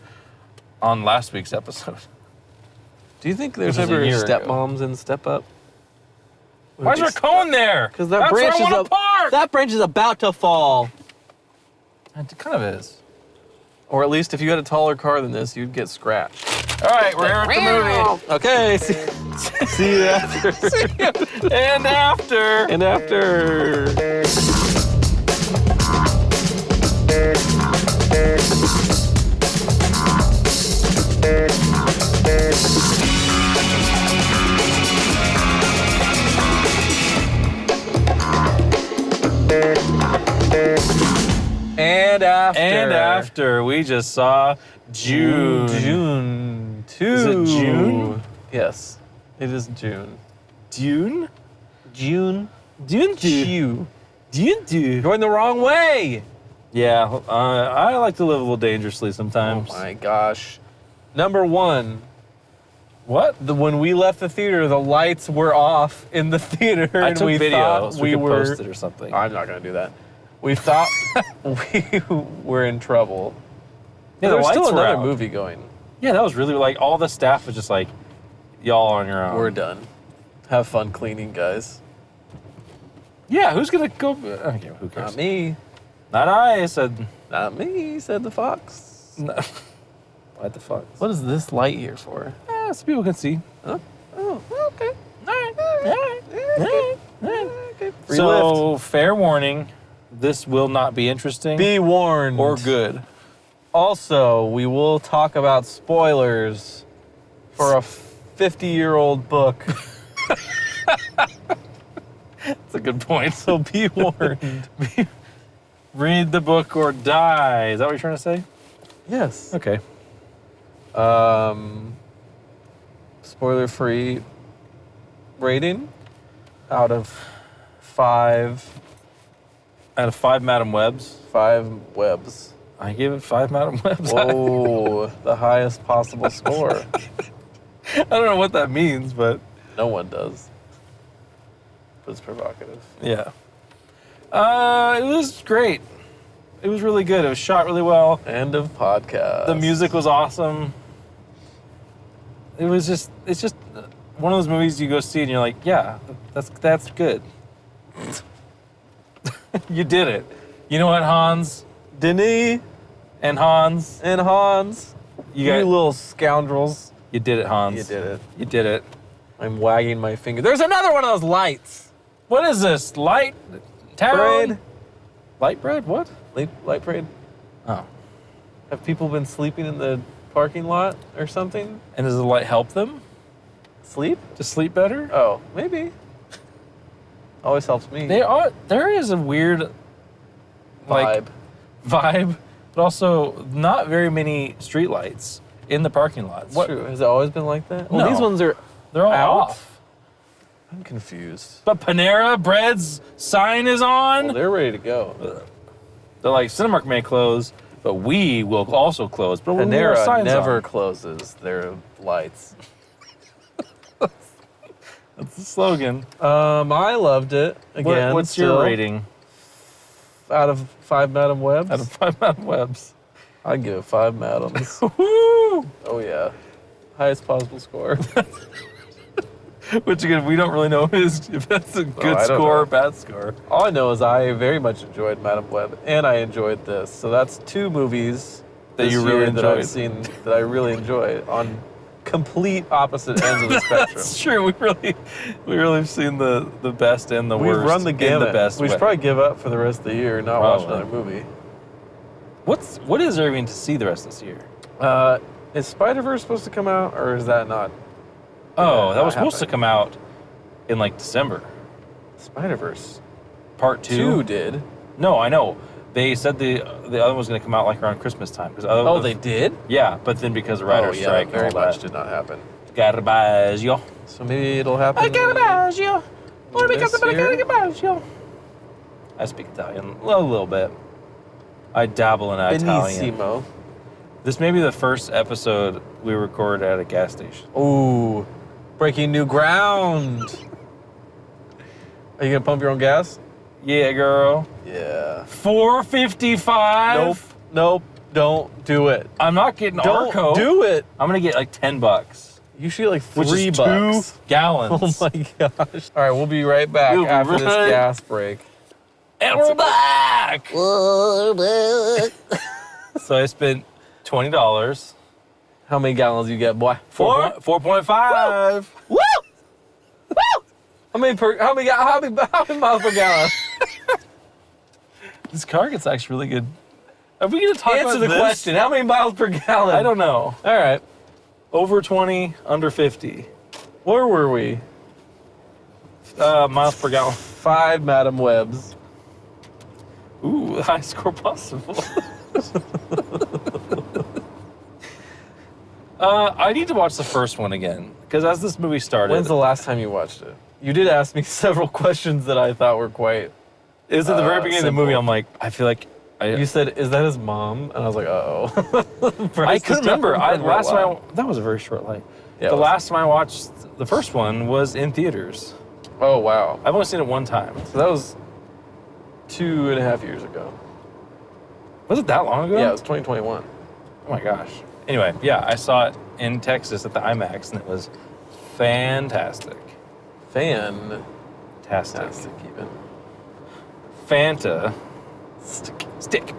Speaker 3: on last week's episode.
Speaker 4: Do you think there's
Speaker 3: Which was a
Speaker 4: ever
Speaker 3: year ago.
Speaker 4: stepmoms in Step Up?
Speaker 3: Why is there a cone there?
Speaker 4: Because that
Speaker 3: That's
Speaker 4: branch
Speaker 3: where I
Speaker 4: is
Speaker 3: want to park.
Speaker 4: that branch is about to fall.
Speaker 3: It kind of is.
Speaker 4: Or at least if you had a taller car than this, you'd get scratched.
Speaker 3: All right, we're here at the movie.
Speaker 4: Okay, see you after.
Speaker 3: And after.
Speaker 4: And after.
Speaker 3: And after we just saw June.
Speaker 4: June 2.
Speaker 3: Is it June?
Speaker 4: Yes, it is June.
Speaker 3: Dune?
Speaker 4: June.
Speaker 3: Dune
Speaker 4: 2. June 2. Going the wrong way.
Speaker 3: Yeah, I like to live a little dangerously sometimes.
Speaker 4: Oh my gosh. Number one.
Speaker 3: What?
Speaker 4: When we left the theater, the lights were off in the theater.
Speaker 3: I
Speaker 4: and
Speaker 3: took
Speaker 4: we
Speaker 3: video
Speaker 4: thought
Speaker 3: so we could
Speaker 4: were.
Speaker 3: post it or something.
Speaker 4: I'm not going to do that. We thought we were in trouble.
Speaker 3: Yeah,
Speaker 4: There's still
Speaker 3: lights were
Speaker 4: another
Speaker 3: out.
Speaker 4: movie going.
Speaker 3: Yeah, that was really like all the staff was just like, y'all on your own.
Speaker 4: We're done. Have fun cleaning, guys.
Speaker 3: Yeah, who's gonna go? Okay, who cares?
Speaker 4: Not me.
Speaker 3: Not I said.
Speaker 4: Not me, said the fox.
Speaker 3: No. What the fuck?
Speaker 4: What is this light here for?
Speaker 3: So people can see.
Speaker 4: Huh? Oh, okay. Okay. Free lift.
Speaker 3: So fair warning, this will not be interesting
Speaker 4: Be warned.
Speaker 3: or good.
Speaker 4: Also, we will talk about spoilers for a 50-year-old book.
Speaker 3: That's a good point.
Speaker 4: So be warned.
Speaker 3: Read the book or die. Is that what you're trying to say?
Speaker 4: Yes.
Speaker 3: Okay.
Speaker 4: Spoiler-free rating out of 5
Speaker 3: Out of 5 Madam Webs,
Speaker 4: webs.
Speaker 3: I gave it 5 Madam Webs.
Speaker 4: Whoa, the highest possible score.
Speaker 3: I don't know what that means, but
Speaker 4: No one does. But it's provocative.
Speaker 3: yeah. It was great. It was really good. It was shot really well.
Speaker 4: End of podcast.
Speaker 3: The music was awesome. It's just one of those movies you go see and you're like, yeah, that's good. You did it. You know what, Hans?
Speaker 4: Denis
Speaker 3: And Hans,
Speaker 4: and Hans.
Speaker 3: you
Speaker 4: You
Speaker 3: got
Speaker 4: little scoundrels.
Speaker 3: you did it, Hans.
Speaker 4: You did it.
Speaker 3: You did it.
Speaker 4: I'm wagging my finger. There's another one of those lights.
Speaker 3: What is this? Light town?
Speaker 4: Parade.
Speaker 3: Light bread? What?
Speaker 4: Light parade.
Speaker 3: Oh.
Speaker 4: Have people been sleeping in the parking lot or something?
Speaker 3: And does the light help them
Speaker 4: Sleep?
Speaker 3: to sleep better?
Speaker 4: Oh, maybe. Always helps me.
Speaker 3: There is a weird like vibe, but also not very many streetlights in the parking lots.
Speaker 4: It's true. Has it always been like that? Well,
Speaker 3: No.
Speaker 4: these ones are
Speaker 3: They're all
Speaker 4: out?
Speaker 3: off.
Speaker 4: I'm confused.
Speaker 3: But Panera Bread's sign is on.
Speaker 4: Well, they're ready to go.
Speaker 3: They're like, Cinemark may close, but we will also close. But we'll leave our
Speaker 4: Panera
Speaker 3: signs
Speaker 4: never
Speaker 3: on.
Speaker 4: closes their lights.
Speaker 3: That's the slogan.
Speaker 4: I loved it. Again,
Speaker 3: What's
Speaker 4: still,
Speaker 3: your rating
Speaker 4: out of 5 Madam Webs?
Speaker 3: out of 5 Madam Webs?
Speaker 4: I'd give it 5 Madams.
Speaker 3: Woo!
Speaker 4: Oh yeah, highest possible score.
Speaker 3: Which again, we don't really know if that's a good
Speaker 4: I don't
Speaker 3: score
Speaker 4: know.
Speaker 3: or bad score.
Speaker 4: All I know is I very much enjoyed Madam Web, and I enjoyed this. So that's 2 movies
Speaker 3: That
Speaker 4: this
Speaker 3: you really
Speaker 4: year that I've
Speaker 3: enjoyed.
Speaker 4: seen that I really enjoy on complete opposite ends of the spectrum.
Speaker 3: That's true. We really have seen the best and the
Speaker 4: We've
Speaker 3: worst.
Speaker 4: run the
Speaker 3: in
Speaker 4: gamut.
Speaker 3: the best
Speaker 4: We should
Speaker 3: way.
Speaker 4: probably give up for the rest of the year and not watch
Speaker 3: Probably.
Speaker 4: another movie.
Speaker 3: What is there even to see the rest of this year?
Speaker 4: Is Spider-Verse supposed to come out, or is that not?
Speaker 3: Oh, that
Speaker 4: not
Speaker 3: was supposed to
Speaker 4: happening?
Speaker 3: come out in like December.
Speaker 4: Spider-Verse.
Speaker 3: Part 2.
Speaker 4: 2 did.
Speaker 3: No, I know. They said the other one was going to come out like around Christmas time.
Speaker 4: They did?
Speaker 3: Yeah, but then because of writer's strike
Speaker 4: very
Speaker 3: and all
Speaker 4: much
Speaker 3: that.
Speaker 4: did not happen.
Speaker 3: Garbaggio.
Speaker 4: So maybe it'll happen.
Speaker 3: Garbaggio.
Speaker 4: This year?
Speaker 3: Garbaggio. I speak Italian a little bit. I dabble in Italian.
Speaker 4: Benissimo.
Speaker 3: This may be the first episode we record at a gas station.
Speaker 4: Ooh, breaking new ground. Are you going to pump your own gas?
Speaker 3: Yeah, girl.
Speaker 4: Yeah.
Speaker 3: $4.55.
Speaker 4: Nope. Don't do it.
Speaker 3: I'm not getting
Speaker 4: Don't
Speaker 3: Arco.
Speaker 4: do it.
Speaker 3: I'm gonna get like $10.
Speaker 4: You should get like
Speaker 3: Which is
Speaker 4: $3.
Speaker 3: 2 gallons.
Speaker 4: Oh my gosh. All right, we'll be right back
Speaker 3: We'll be
Speaker 4: after this
Speaker 3: right-
Speaker 4: gas break.
Speaker 3: And we're back. So I spent $20.
Speaker 4: How many gallons you get, boy?
Speaker 3: 4.5.
Speaker 4: Woo! Woo! How many miles per gallon?
Speaker 3: This car gets actually really good. Are we gonna talk
Speaker 4: Answer
Speaker 3: about
Speaker 4: the
Speaker 3: this?
Speaker 4: question. How many miles per gallon?
Speaker 3: I don't know.
Speaker 4: All right.
Speaker 3: Over 20, under 50.
Speaker 4: Where were we?
Speaker 3: Miles per gallon.
Speaker 4: 5 Madam Webs.
Speaker 3: Ooh, high score possible. I need to watch the first one again because as this movie started,
Speaker 4: When's the last time you watched it? You did ask me several questions that I thought were quite.
Speaker 3: it was at the very beginning of the
Speaker 4: simple.
Speaker 3: movie. I'm like, I feel like
Speaker 4: You said, "Is that his mom?" And I was like, "Uh-oh."
Speaker 3: I couldn't remember. Last
Speaker 4: time.
Speaker 3: time that was a very short light.
Speaker 4: Yeah,
Speaker 3: The
Speaker 4: it was.
Speaker 3: last time I watched the first one was in theaters.
Speaker 4: Oh wow!
Speaker 3: I've only seen it one time.
Speaker 4: So that was 2.5 years ago.
Speaker 3: Was it that long ago?
Speaker 4: Yeah, it was 2021.
Speaker 3: Oh my gosh. Anyway, yeah, I saw it in Texas at the IMAX, and it was fantastic.
Speaker 4: Fantastic, even.
Speaker 3: Fanta. Stick.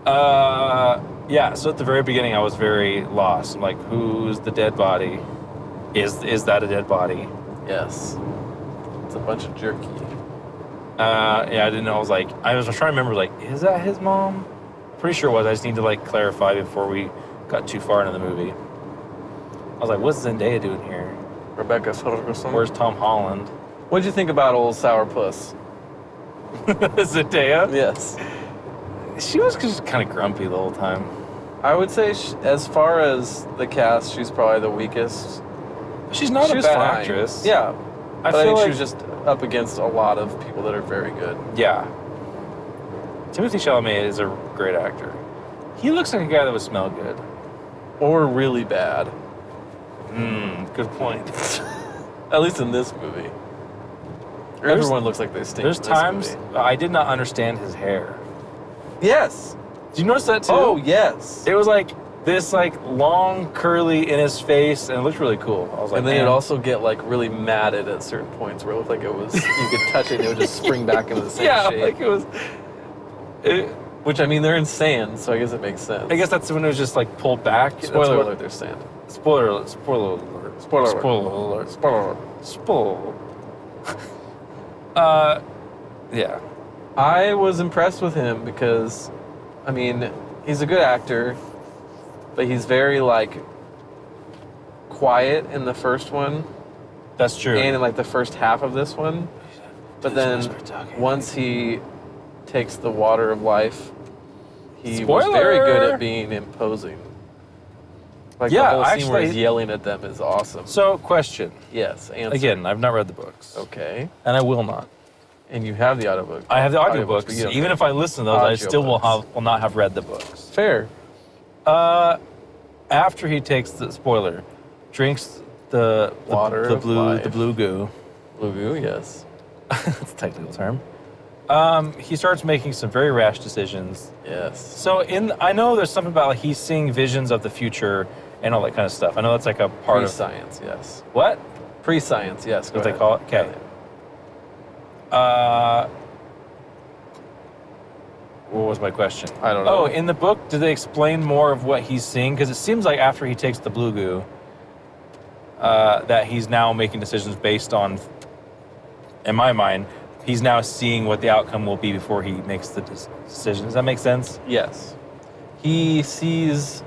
Speaker 3: Yeah, so at the very beginning, I was very lost. I'm like, who's the dead body? Is that a dead body?
Speaker 4: Yes. It's a bunch of jerky.
Speaker 3: Yeah, I didn't know. I was trying to remember, like, is that his mom? Pretty sure it was. I just need to, like, clarify before we got too far into the movie. I was like, what's Zendaya doing here?
Speaker 4: Rebecca Ferguson.
Speaker 3: Where's Tom Holland?
Speaker 4: What'd you think about old Sourpuss?
Speaker 3: Zendaya?
Speaker 4: Yes.
Speaker 3: She was just kind of grumpy the whole time.
Speaker 4: I would say, as far as the cast, she's probably the weakest.
Speaker 3: She's not
Speaker 4: She
Speaker 3: a
Speaker 4: was
Speaker 3: bad
Speaker 4: fine.
Speaker 3: actress.
Speaker 4: Yeah.
Speaker 3: I
Speaker 4: But I
Speaker 3: feel
Speaker 4: think
Speaker 3: like
Speaker 4: she was just up against a lot of people that are very good.
Speaker 3: Yeah. Timothée Chalamet is a great actor. He looks like a guy that would smell good.
Speaker 4: Or really bad.
Speaker 3: Good point.
Speaker 4: At least in this movie. Everyone looks like they stink.
Speaker 3: There's
Speaker 4: in this
Speaker 3: times
Speaker 4: movie.
Speaker 3: I did not understand his hair.
Speaker 4: Yes.
Speaker 3: Did you notice that too?
Speaker 4: Oh, yes.
Speaker 3: It was like this like long curly in his face and it looked really cool. I was like,
Speaker 4: And then
Speaker 3: man.
Speaker 4: it'd also get like really matted at certain points where it looked like it was, you could touch it and it would just spring back into the same
Speaker 3: yeah,
Speaker 4: shape.
Speaker 3: like it was.
Speaker 4: Which, I mean, they're in sand, so I guess it makes sense.
Speaker 3: I guess that's when it was just like pulled back. That's
Speaker 4: Spoiler
Speaker 3: what-
Speaker 4: alert, they're sand.
Speaker 3: Spoiler alert. Spoiler alert.
Speaker 4: Spoiler alert.
Speaker 3: Spoiler alert.
Speaker 4: Spoiler alert.
Speaker 3: Spoiler. Yeah.
Speaker 4: I was impressed with him because, I mean, he's a good actor, but he's very, like, quiet in the first one
Speaker 3: That's true.
Speaker 4: and in, like, the first half of this one. But then once he takes the water of life, he was very good
Speaker 3: Spoiler!
Speaker 4: at being imposing. Like,
Speaker 3: Yeah,
Speaker 4: the whole scene where
Speaker 3: actually-
Speaker 4: he's yelling at them is awesome.
Speaker 3: So, question.
Speaker 4: Yes, answer.
Speaker 3: Again, I've not read the books.
Speaker 4: Okay.
Speaker 3: And I will not.
Speaker 4: And you have the audiobook.
Speaker 3: I have the
Speaker 4: Audiobooks,
Speaker 3: audiobooks.
Speaker 4: but you don't
Speaker 3: Even
Speaker 4: have
Speaker 3: if I listen to those, I still
Speaker 4: audiobooks.
Speaker 3: will not have read the books.
Speaker 4: Fair.
Speaker 3: After he takes the spoiler, drinks the
Speaker 4: Water
Speaker 3: the
Speaker 4: of
Speaker 3: blue
Speaker 4: life.
Speaker 3: the blue goo.
Speaker 4: Blue goo, yes.
Speaker 3: That's a technical term. He starts making some very rash decisions.
Speaker 4: Yes.
Speaker 3: So I know there's something about like he's seeing visions of the future and all that kind of stuff. I know that's like a part of
Speaker 4: Pre-science, yes.
Speaker 3: what?
Speaker 4: Pre-science, yes. Go
Speaker 3: What they
Speaker 4: ahead.
Speaker 3: call it? Okay. What was my question?
Speaker 4: I don't know.
Speaker 3: Oh, in the book, do they explain more of what he's seeing? Because it seems like after he takes the blue goo, that he's now making decisions based on, in my mind, he's now seeing what the outcome will be before he makes the decision. Does that make sense?
Speaker 4: Yes. He sees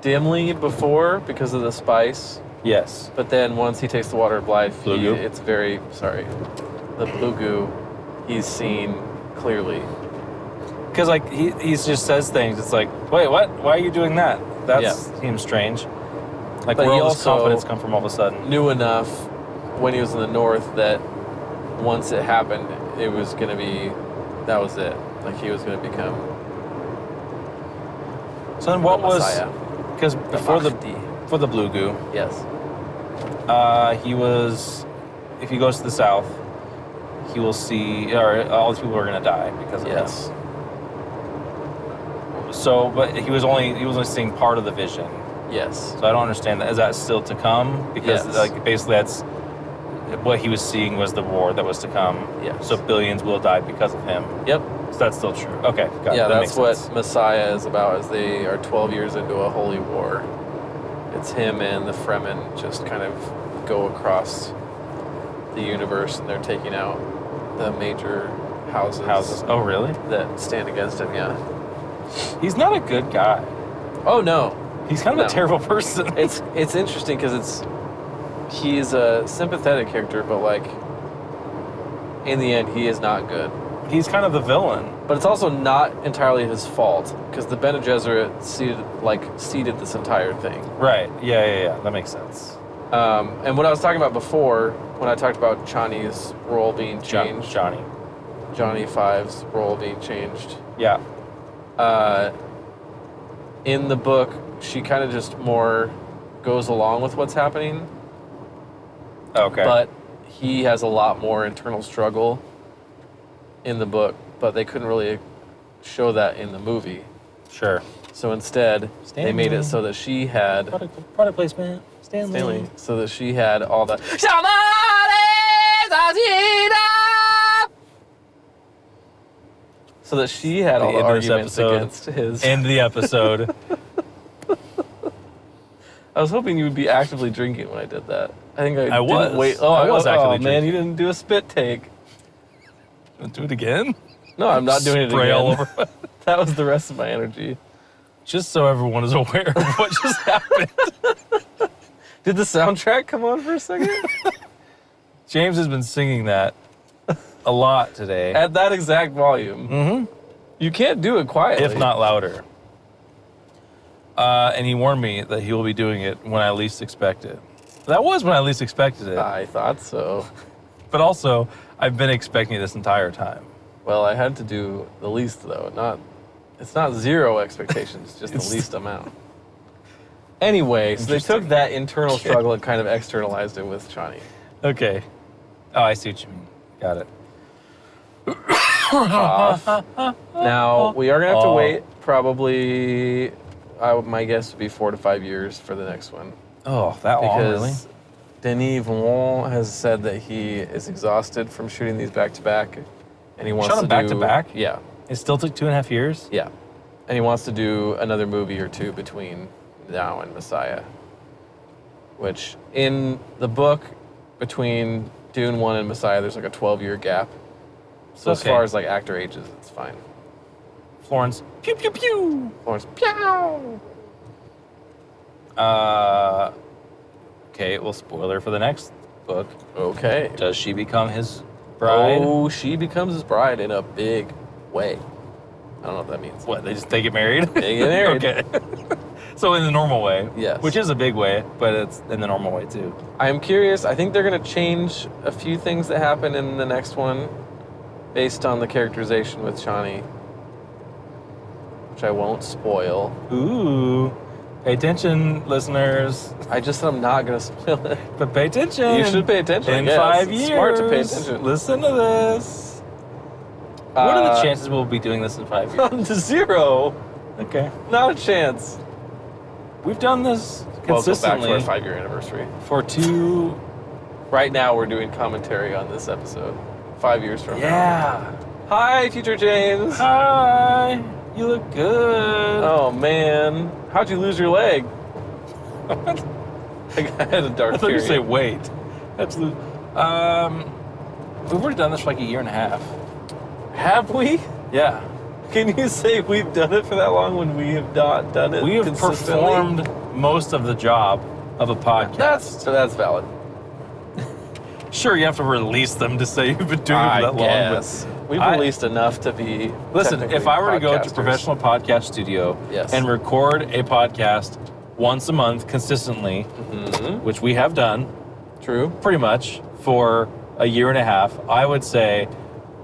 Speaker 4: dimly before because of the spice,
Speaker 3: Yes.
Speaker 4: but then once he takes the water of life,
Speaker 3: Blue goo?
Speaker 4: it's very, sorry. the blue goo, he's seen clearly.
Speaker 3: Because like he just says things. It's like, wait, what? Why are you doing that? That seems strange. Like,
Speaker 4: But
Speaker 3: where
Speaker 4: he
Speaker 3: all this
Speaker 4: also
Speaker 3: confidence come from all of a sudden?
Speaker 4: Knew enough when he was in the north that once it happened, it was going to be, that was it. Like, he was going to become
Speaker 3: So then what was,
Speaker 4: Messiah.
Speaker 3: because before the blue goo,
Speaker 4: Yes.
Speaker 3: he was, if he goes to the south, he will see, or all these people are going to die because of
Speaker 4: Yes.
Speaker 3: him. So, but he was only seeing part of the vision.
Speaker 4: Yes.
Speaker 3: So I don't understand that. Is that still to come? Because
Speaker 4: Yes.
Speaker 3: like basically that's what he was seeing was the war that was to come.
Speaker 4: Yes.
Speaker 3: So billions will die because of him.
Speaker 4: Yep.
Speaker 3: So that's still true. Okay. Got it.
Speaker 4: Yeah,
Speaker 3: That
Speaker 4: that's
Speaker 3: makes
Speaker 4: what
Speaker 3: sense.
Speaker 4: Messiah is about, is they are 12 years into a holy war. It's him and the Fremen just kind of go across the universe, and they're taking out the major houses
Speaker 3: Oh, really?
Speaker 4: that stand against him, yeah.
Speaker 3: He's not a good guy.
Speaker 4: Oh, no.
Speaker 3: He's kind of
Speaker 4: No.
Speaker 3: a terrible person.
Speaker 4: It's interesting because he's a sympathetic character, but like in the end, he is not good.
Speaker 3: He's kind of the villain.
Speaker 4: But it's also not entirely his fault because the Bene Gesserit seeded this entire thing.
Speaker 3: Right. Yeah. That makes sense.
Speaker 4: And what I was talking about before, when I talked about Chani's role being changed, Johnny Five's role being changed.
Speaker 3: Yeah.
Speaker 4: In the book, she kind of just more goes along with what's happening.
Speaker 3: Okay.
Speaker 4: But he has a lot more internal struggle in the book, but they couldn't really show that in the movie.
Speaker 3: Sure.
Speaker 4: So instead, they made it so that she had
Speaker 3: Product placement.
Speaker 4: Stanley, so that she had all the so that she had all the arguments against his.
Speaker 3: End the episode.
Speaker 4: I was hoping you would be actively drinking when I did that. I think I
Speaker 3: was.
Speaker 4: didn't wait.
Speaker 3: I was actively
Speaker 4: man,
Speaker 3: drinking.
Speaker 4: you didn't do a spit take.
Speaker 3: Do it again?
Speaker 4: No, I'm not doing it again.
Speaker 3: Spray all over.
Speaker 4: That was the rest of my energy.
Speaker 3: Just so everyone is aware of what just happened.
Speaker 4: Did the soundtrack come on for a second?
Speaker 3: James has been singing that a lot today.
Speaker 4: At that exact volume.
Speaker 3: Mm-hmm.
Speaker 4: You can't do it quietly.
Speaker 3: If not louder. And he warned me that he will be doing it when I least expect it. That was when I least expected it.
Speaker 4: I thought so.
Speaker 3: But also, I've been expecting it this entire time.
Speaker 4: Well, I had to do the least, though. It's not zero expectations, just the least amount. Anyway, so they took that internal struggle and kind of externalized it with Chani.
Speaker 3: Okay. Oh, I see what you mean. Got it.
Speaker 4: Now, we are going to have to wait probably, my guess would be 4 to 5 years for the next one.
Speaker 3: Oh, that long, really?
Speaker 4: Because Denis Villeneuve has said that he is exhausted from shooting these back-to-back. And he wants
Speaker 3: Shot
Speaker 4: to
Speaker 3: them
Speaker 4: do...
Speaker 3: back-to-back?
Speaker 4: Yeah.
Speaker 3: It still took 2.5 years?
Speaker 4: Yeah. And he wants to do another movie or two between now and Messiah. Which, in the book, between Dune 1 and Messiah, there's like a 12-year gap. So as far as like actor ages, it's fine.
Speaker 3: Florence, pew, pew, pew.
Speaker 4: Florence, pew!
Speaker 3: Okay, well, spoiler for the next book.
Speaker 4: Okay.
Speaker 3: Does she become his bride?
Speaker 4: Oh, she becomes his bride in a big way. I don't know what that means.
Speaker 3: What, they get married?
Speaker 4: They get married.
Speaker 3: Okay. So in the normal way.
Speaker 4: Yes.
Speaker 3: Which is a big way, but it's in the normal way too.
Speaker 4: I'm curious. I think they're going to change a few things that happen in the next one based on the characterization with Chani, which I won't spoil.
Speaker 3: Ooh. Pay attention, listeners.
Speaker 4: I just said I'm not going to spoil it.
Speaker 3: But pay attention.
Speaker 4: You should pay attention.
Speaker 3: In
Speaker 4: yes.
Speaker 3: 5
Speaker 4: It's
Speaker 3: years.
Speaker 4: smart to pay attention.
Speaker 3: Listen to this. What are the chances we'll be doing this in 5 years?
Speaker 4: 0.
Speaker 3: Okay.
Speaker 4: Not a chance.
Speaker 3: We've done this
Speaker 4: We'll go back
Speaker 3: consistently
Speaker 4: for our 5-year anniversary.
Speaker 3: for 2.
Speaker 4: Right now, we're doing commentary on this episode. 5 years from now.
Speaker 3: Yeah.
Speaker 4: Hi, future James.
Speaker 3: Hi. You look good.
Speaker 4: Oh man, how'd you lose your leg? I had a dark
Speaker 3: I thought you
Speaker 4: period.
Speaker 3: say wait. That's we've already done this for like 1.5 years.
Speaker 4: Have we?
Speaker 3: Yeah.
Speaker 4: Can you say we've done it for that long when we have not done it?
Speaker 3: We have
Speaker 4: consistently?
Speaker 3: performed most of the job of a podcast.
Speaker 4: That's valid.
Speaker 3: Sure, you have to release them to say you've been doing it for that long. But
Speaker 4: We've released enough to be.
Speaker 3: listen, if I were to go to a
Speaker 4: podcasters.
Speaker 3: professional podcast studio
Speaker 4: Yes.
Speaker 3: and record a podcast once a month consistently, which we have done
Speaker 4: True.
Speaker 3: pretty much for a year and a half, I would say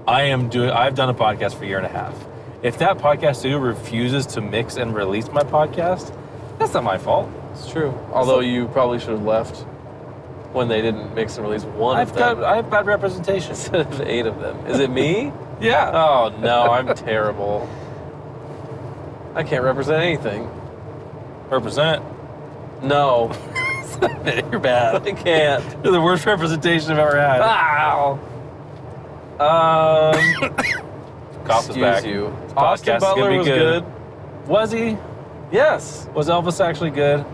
Speaker 3: I've done a podcast for a year and a half. If that podcast studio refuses to mix and release my podcast, that's not my fault.
Speaker 4: It's true. Although you probably should have left when they didn't mix and release one of them
Speaker 3: I have bad representation.
Speaker 4: instead of 8 of them. Is it me?
Speaker 3: Yeah.
Speaker 4: Oh no, I'm terrible. I can't represent anything.
Speaker 3: Represent.
Speaker 4: No,
Speaker 3: You're bad.
Speaker 4: I can't.
Speaker 3: You're the worst representation I've ever had.
Speaker 4: Ow.
Speaker 3: Cough is back.
Speaker 4: Excuse you.
Speaker 3: This
Speaker 4: Austin
Speaker 3: podcast is gonna
Speaker 4: Butler
Speaker 3: be
Speaker 4: was
Speaker 3: good.
Speaker 4: good.
Speaker 3: Was he?
Speaker 4: Yes.
Speaker 3: Was Elvis actually good?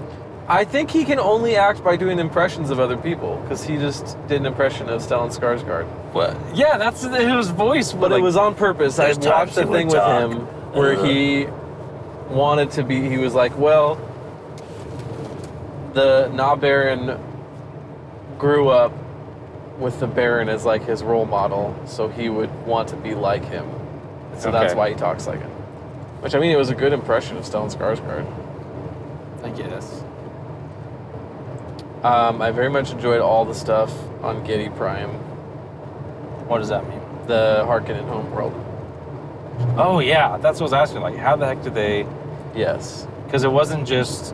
Speaker 4: I think he can only act by doing impressions of other people because he just did an impression of Stellan Skarsgård.
Speaker 3: What? Yeah, that's his voice.
Speaker 4: But it was on purpose. I
Speaker 3: there's
Speaker 4: watched
Speaker 3: times
Speaker 4: the
Speaker 3: he would
Speaker 4: thing with
Speaker 3: talk.
Speaker 4: him where he wanted to be. He was like, well, the Na Baron grew up with the Baron as like his role model, so he would want to be like him. So that's
Speaker 3: Okay.
Speaker 4: why he talks like him. Which, I mean, it was a good impression of Stellan Skarsgård.
Speaker 3: I guess.
Speaker 4: I very much enjoyed all the stuff on Getty Prime,
Speaker 3: What does that mean?
Speaker 4: the Harkonnen homeworld.
Speaker 3: Oh yeah, that's what I was asking. Like, how the heck did they?
Speaker 4: Yes.
Speaker 3: Because it wasn't just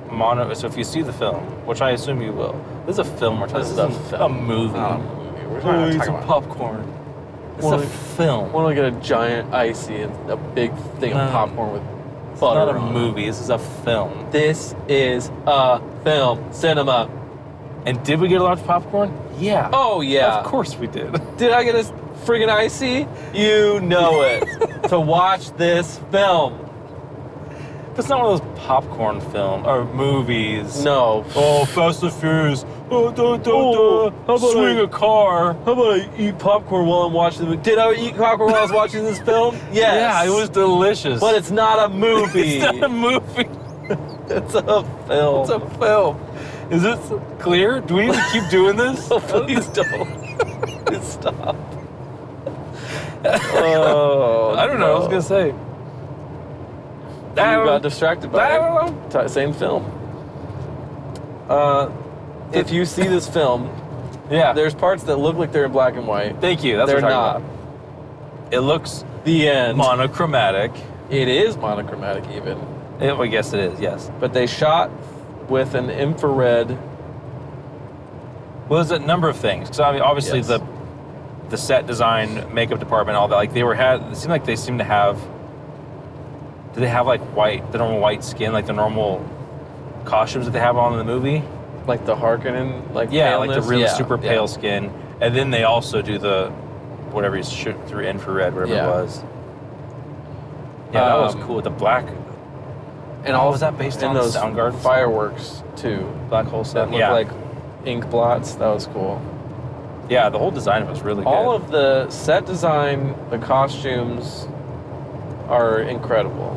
Speaker 3: mono. So if you see the film, which I assume you will, this is a film we're talking.
Speaker 4: This is
Speaker 3: about.
Speaker 4: a film.
Speaker 3: A movie.
Speaker 4: Not a movie. We're
Speaker 3: Oh,
Speaker 4: not
Speaker 3: eat
Speaker 4: talking
Speaker 3: some
Speaker 4: about
Speaker 3: popcorn. It's
Speaker 4: Wanna-
Speaker 3: a film.
Speaker 4: Want to get a giant icy and a big thing of
Speaker 3: No.
Speaker 4: popcorn with
Speaker 3: It's
Speaker 4: butter
Speaker 3: not a
Speaker 4: on it.
Speaker 3: movie. This is a film.
Speaker 4: This is a film. Cinema.
Speaker 3: And did we get a large popcorn? Yeah.
Speaker 4: Oh, yeah.
Speaker 3: Of course we did.
Speaker 4: Did I get a friggin' icy? You know it. To watch this film.
Speaker 3: It's not one of those popcorn film or movies.
Speaker 4: No.
Speaker 3: Oh, Fast and Furious. Oh,
Speaker 4: how about
Speaker 3: swing
Speaker 4: I-
Speaker 3: a car.
Speaker 4: How about I eat popcorn while I'm watching the movie? Did I eat popcorn while I was watching this film? Yes.
Speaker 3: Yeah, it was delicious.
Speaker 4: But it's not a movie.
Speaker 3: It's not a movie.
Speaker 4: It's a film.
Speaker 3: It's a film. Is it clear? Do we need to keep doing this?
Speaker 4: Oh, please don't. Please stop. Oh,
Speaker 3: I don't know. I was gonna say.
Speaker 4: You got distracted by
Speaker 3: I don't know.
Speaker 4: Same film. If you see this film,
Speaker 3: Yeah.
Speaker 4: there's parts that look like they're in black and white.
Speaker 3: Thank you. That's
Speaker 4: They're
Speaker 3: what I'm
Speaker 4: not.
Speaker 3: talking about. It looks
Speaker 4: The end.
Speaker 3: monochromatic.
Speaker 4: It is monochromatic even,
Speaker 3: I guess it is. Yes.
Speaker 4: but they shot with an infrared.
Speaker 3: Well, there's a number of things. Because obviously
Speaker 4: Yes.
Speaker 3: the set design, makeup department, all that. Like it seemed like they seemed to have. Do they have like the normal white skin, like the normal costumes that they have on in the movie?
Speaker 4: Like the Harkonnen, like
Speaker 3: Yeah, like the
Speaker 4: paleness?
Speaker 3: really
Speaker 4: Yeah,
Speaker 3: super
Speaker 4: yeah.
Speaker 3: pale skin. And then they also do the whatever he's shooting through infrared, whatever
Speaker 4: Yeah.
Speaker 3: it was. Yeah, that was
Speaker 4: Um,
Speaker 3: cool. The black
Speaker 4: And
Speaker 3: Oh,
Speaker 4: all
Speaker 3: was that based
Speaker 4: and
Speaker 3: on
Speaker 4: those
Speaker 3: Soundgarden?
Speaker 4: fireworks too
Speaker 3: black hole
Speaker 4: that
Speaker 3: stuff.
Speaker 4: look
Speaker 3: Yeah,
Speaker 4: like ink blots. That was cool.
Speaker 3: yeah. The whole design was really
Speaker 4: All
Speaker 3: good.
Speaker 4: of the set design, the costumes are incredible.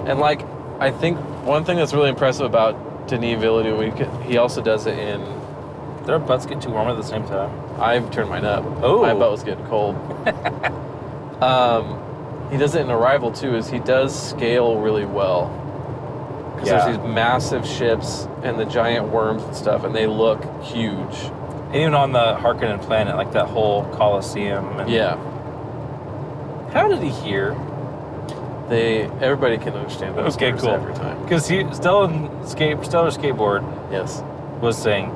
Speaker 4: And like, I think one thing that's really impressive about Denis Villeneuve, he also does it in.
Speaker 3: Their butts get too warm at the same time.
Speaker 4: I've turned mine up.
Speaker 3: Oh.
Speaker 4: My butt was getting cold. He does it in Arrival too. Is he does scale really well. Because
Speaker 3: Yeah.
Speaker 4: there's these massive ships and the giant worms and stuff, and they look huge.
Speaker 3: And even on the Harkonnen planet, like that whole Colosseum. And
Speaker 4: Yeah.
Speaker 3: How did he hear?
Speaker 4: Everybody can understand those
Speaker 3: Okay,
Speaker 4: words
Speaker 3: cool.
Speaker 4: every time.
Speaker 3: Because Stellar Skateboard
Speaker 4: Yes.
Speaker 3: was saying,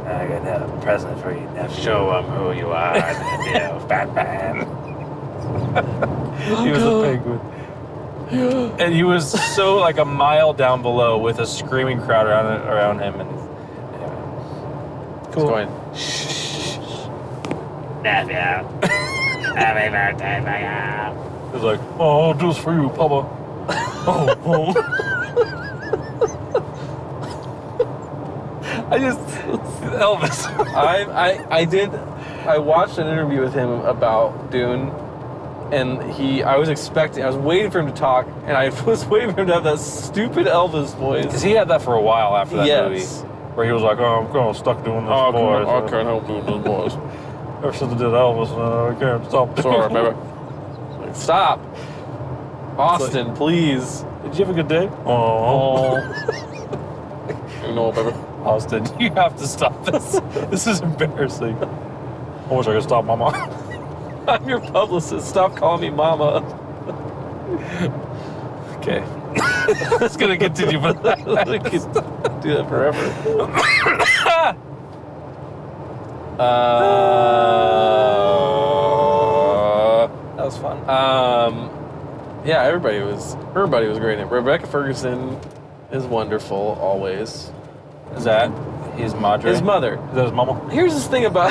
Speaker 3: I got a present for you, nephew. Show them who you are, nephew, Batman. He was a penguin. And he was so like a mile down below with a screaming crowd around him. And anyway.
Speaker 4: It's
Speaker 3: Cool.
Speaker 4: going.
Speaker 5: Nephew. Happy birthday, Maya.
Speaker 3: He's like, oh, I'll do this for you, Papa. oh. I just Elvis.
Speaker 4: I watched an interview with him about Dune, and I was waiting for him to talk, and I was waiting for him to have that stupid Elvis voice.
Speaker 3: Because he had that for a while after that movie.
Speaker 4: Yes.
Speaker 1: Where he was like, oh, I'm kind of stuck doing this voice.
Speaker 4: I can't help doing this voice.
Speaker 1: Ever since I did Elvis, I can't stop.
Speaker 4: Sorry, baby. Like, stop. Austin, please.
Speaker 1: Did you have a good day? Oh.
Speaker 4: You know, baby.
Speaker 1: Austin, you have to stop this. This is embarrassing. I wish I could stop my mom.
Speaker 4: I'm your publicist. Stop calling me mama.
Speaker 1: Okay. It's going to continue, but I can
Speaker 4: do that forever.
Speaker 1: that was fun.
Speaker 4: Yeah, everybody was great. Rebecca Ferguson is wonderful always.
Speaker 1: Is that his madre?
Speaker 4: His mother.
Speaker 1: Is that his mama?
Speaker 4: Here's this thing about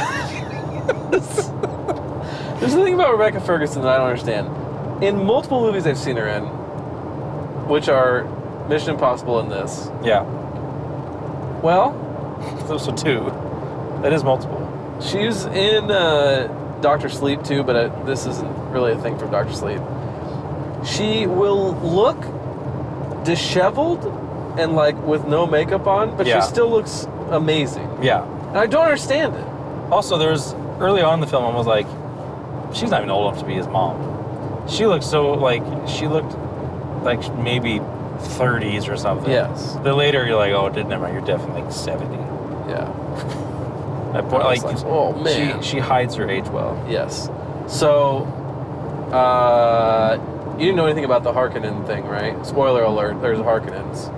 Speaker 4: there's a thing about Rebecca Ferguson that I don't understand. In multiple movies I've seen her in, which are Mission Impossible and this.
Speaker 1: Yeah.
Speaker 4: Well,
Speaker 1: those are two. That is multiple.
Speaker 4: She's in Dr. Sleep too, but this isn't really a thing from Dr. Sleep. She will look disheveled and like with no makeup on, but she still looks amazing.
Speaker 1: Yeah.
Speaker 4: And I don't understand it.
Speaker 1: Also, there's early on in the film, I was like, she's not even old enough to be his mom. She looked like maybe 30s or something.
Speaker 4: Yes.
Speaker 1: Then later you're like, oh, never mind, you're definitely like 70.
Speaker 4: Yeah.
Speaker 1: That point, like,
Speaker 4: oh man,
Speaker 1: she hides her age well.
Speaker 4: Yes. So, you didn't know anything about the Harkonnen thing, right? Spoiler alert: there's Harkonnens.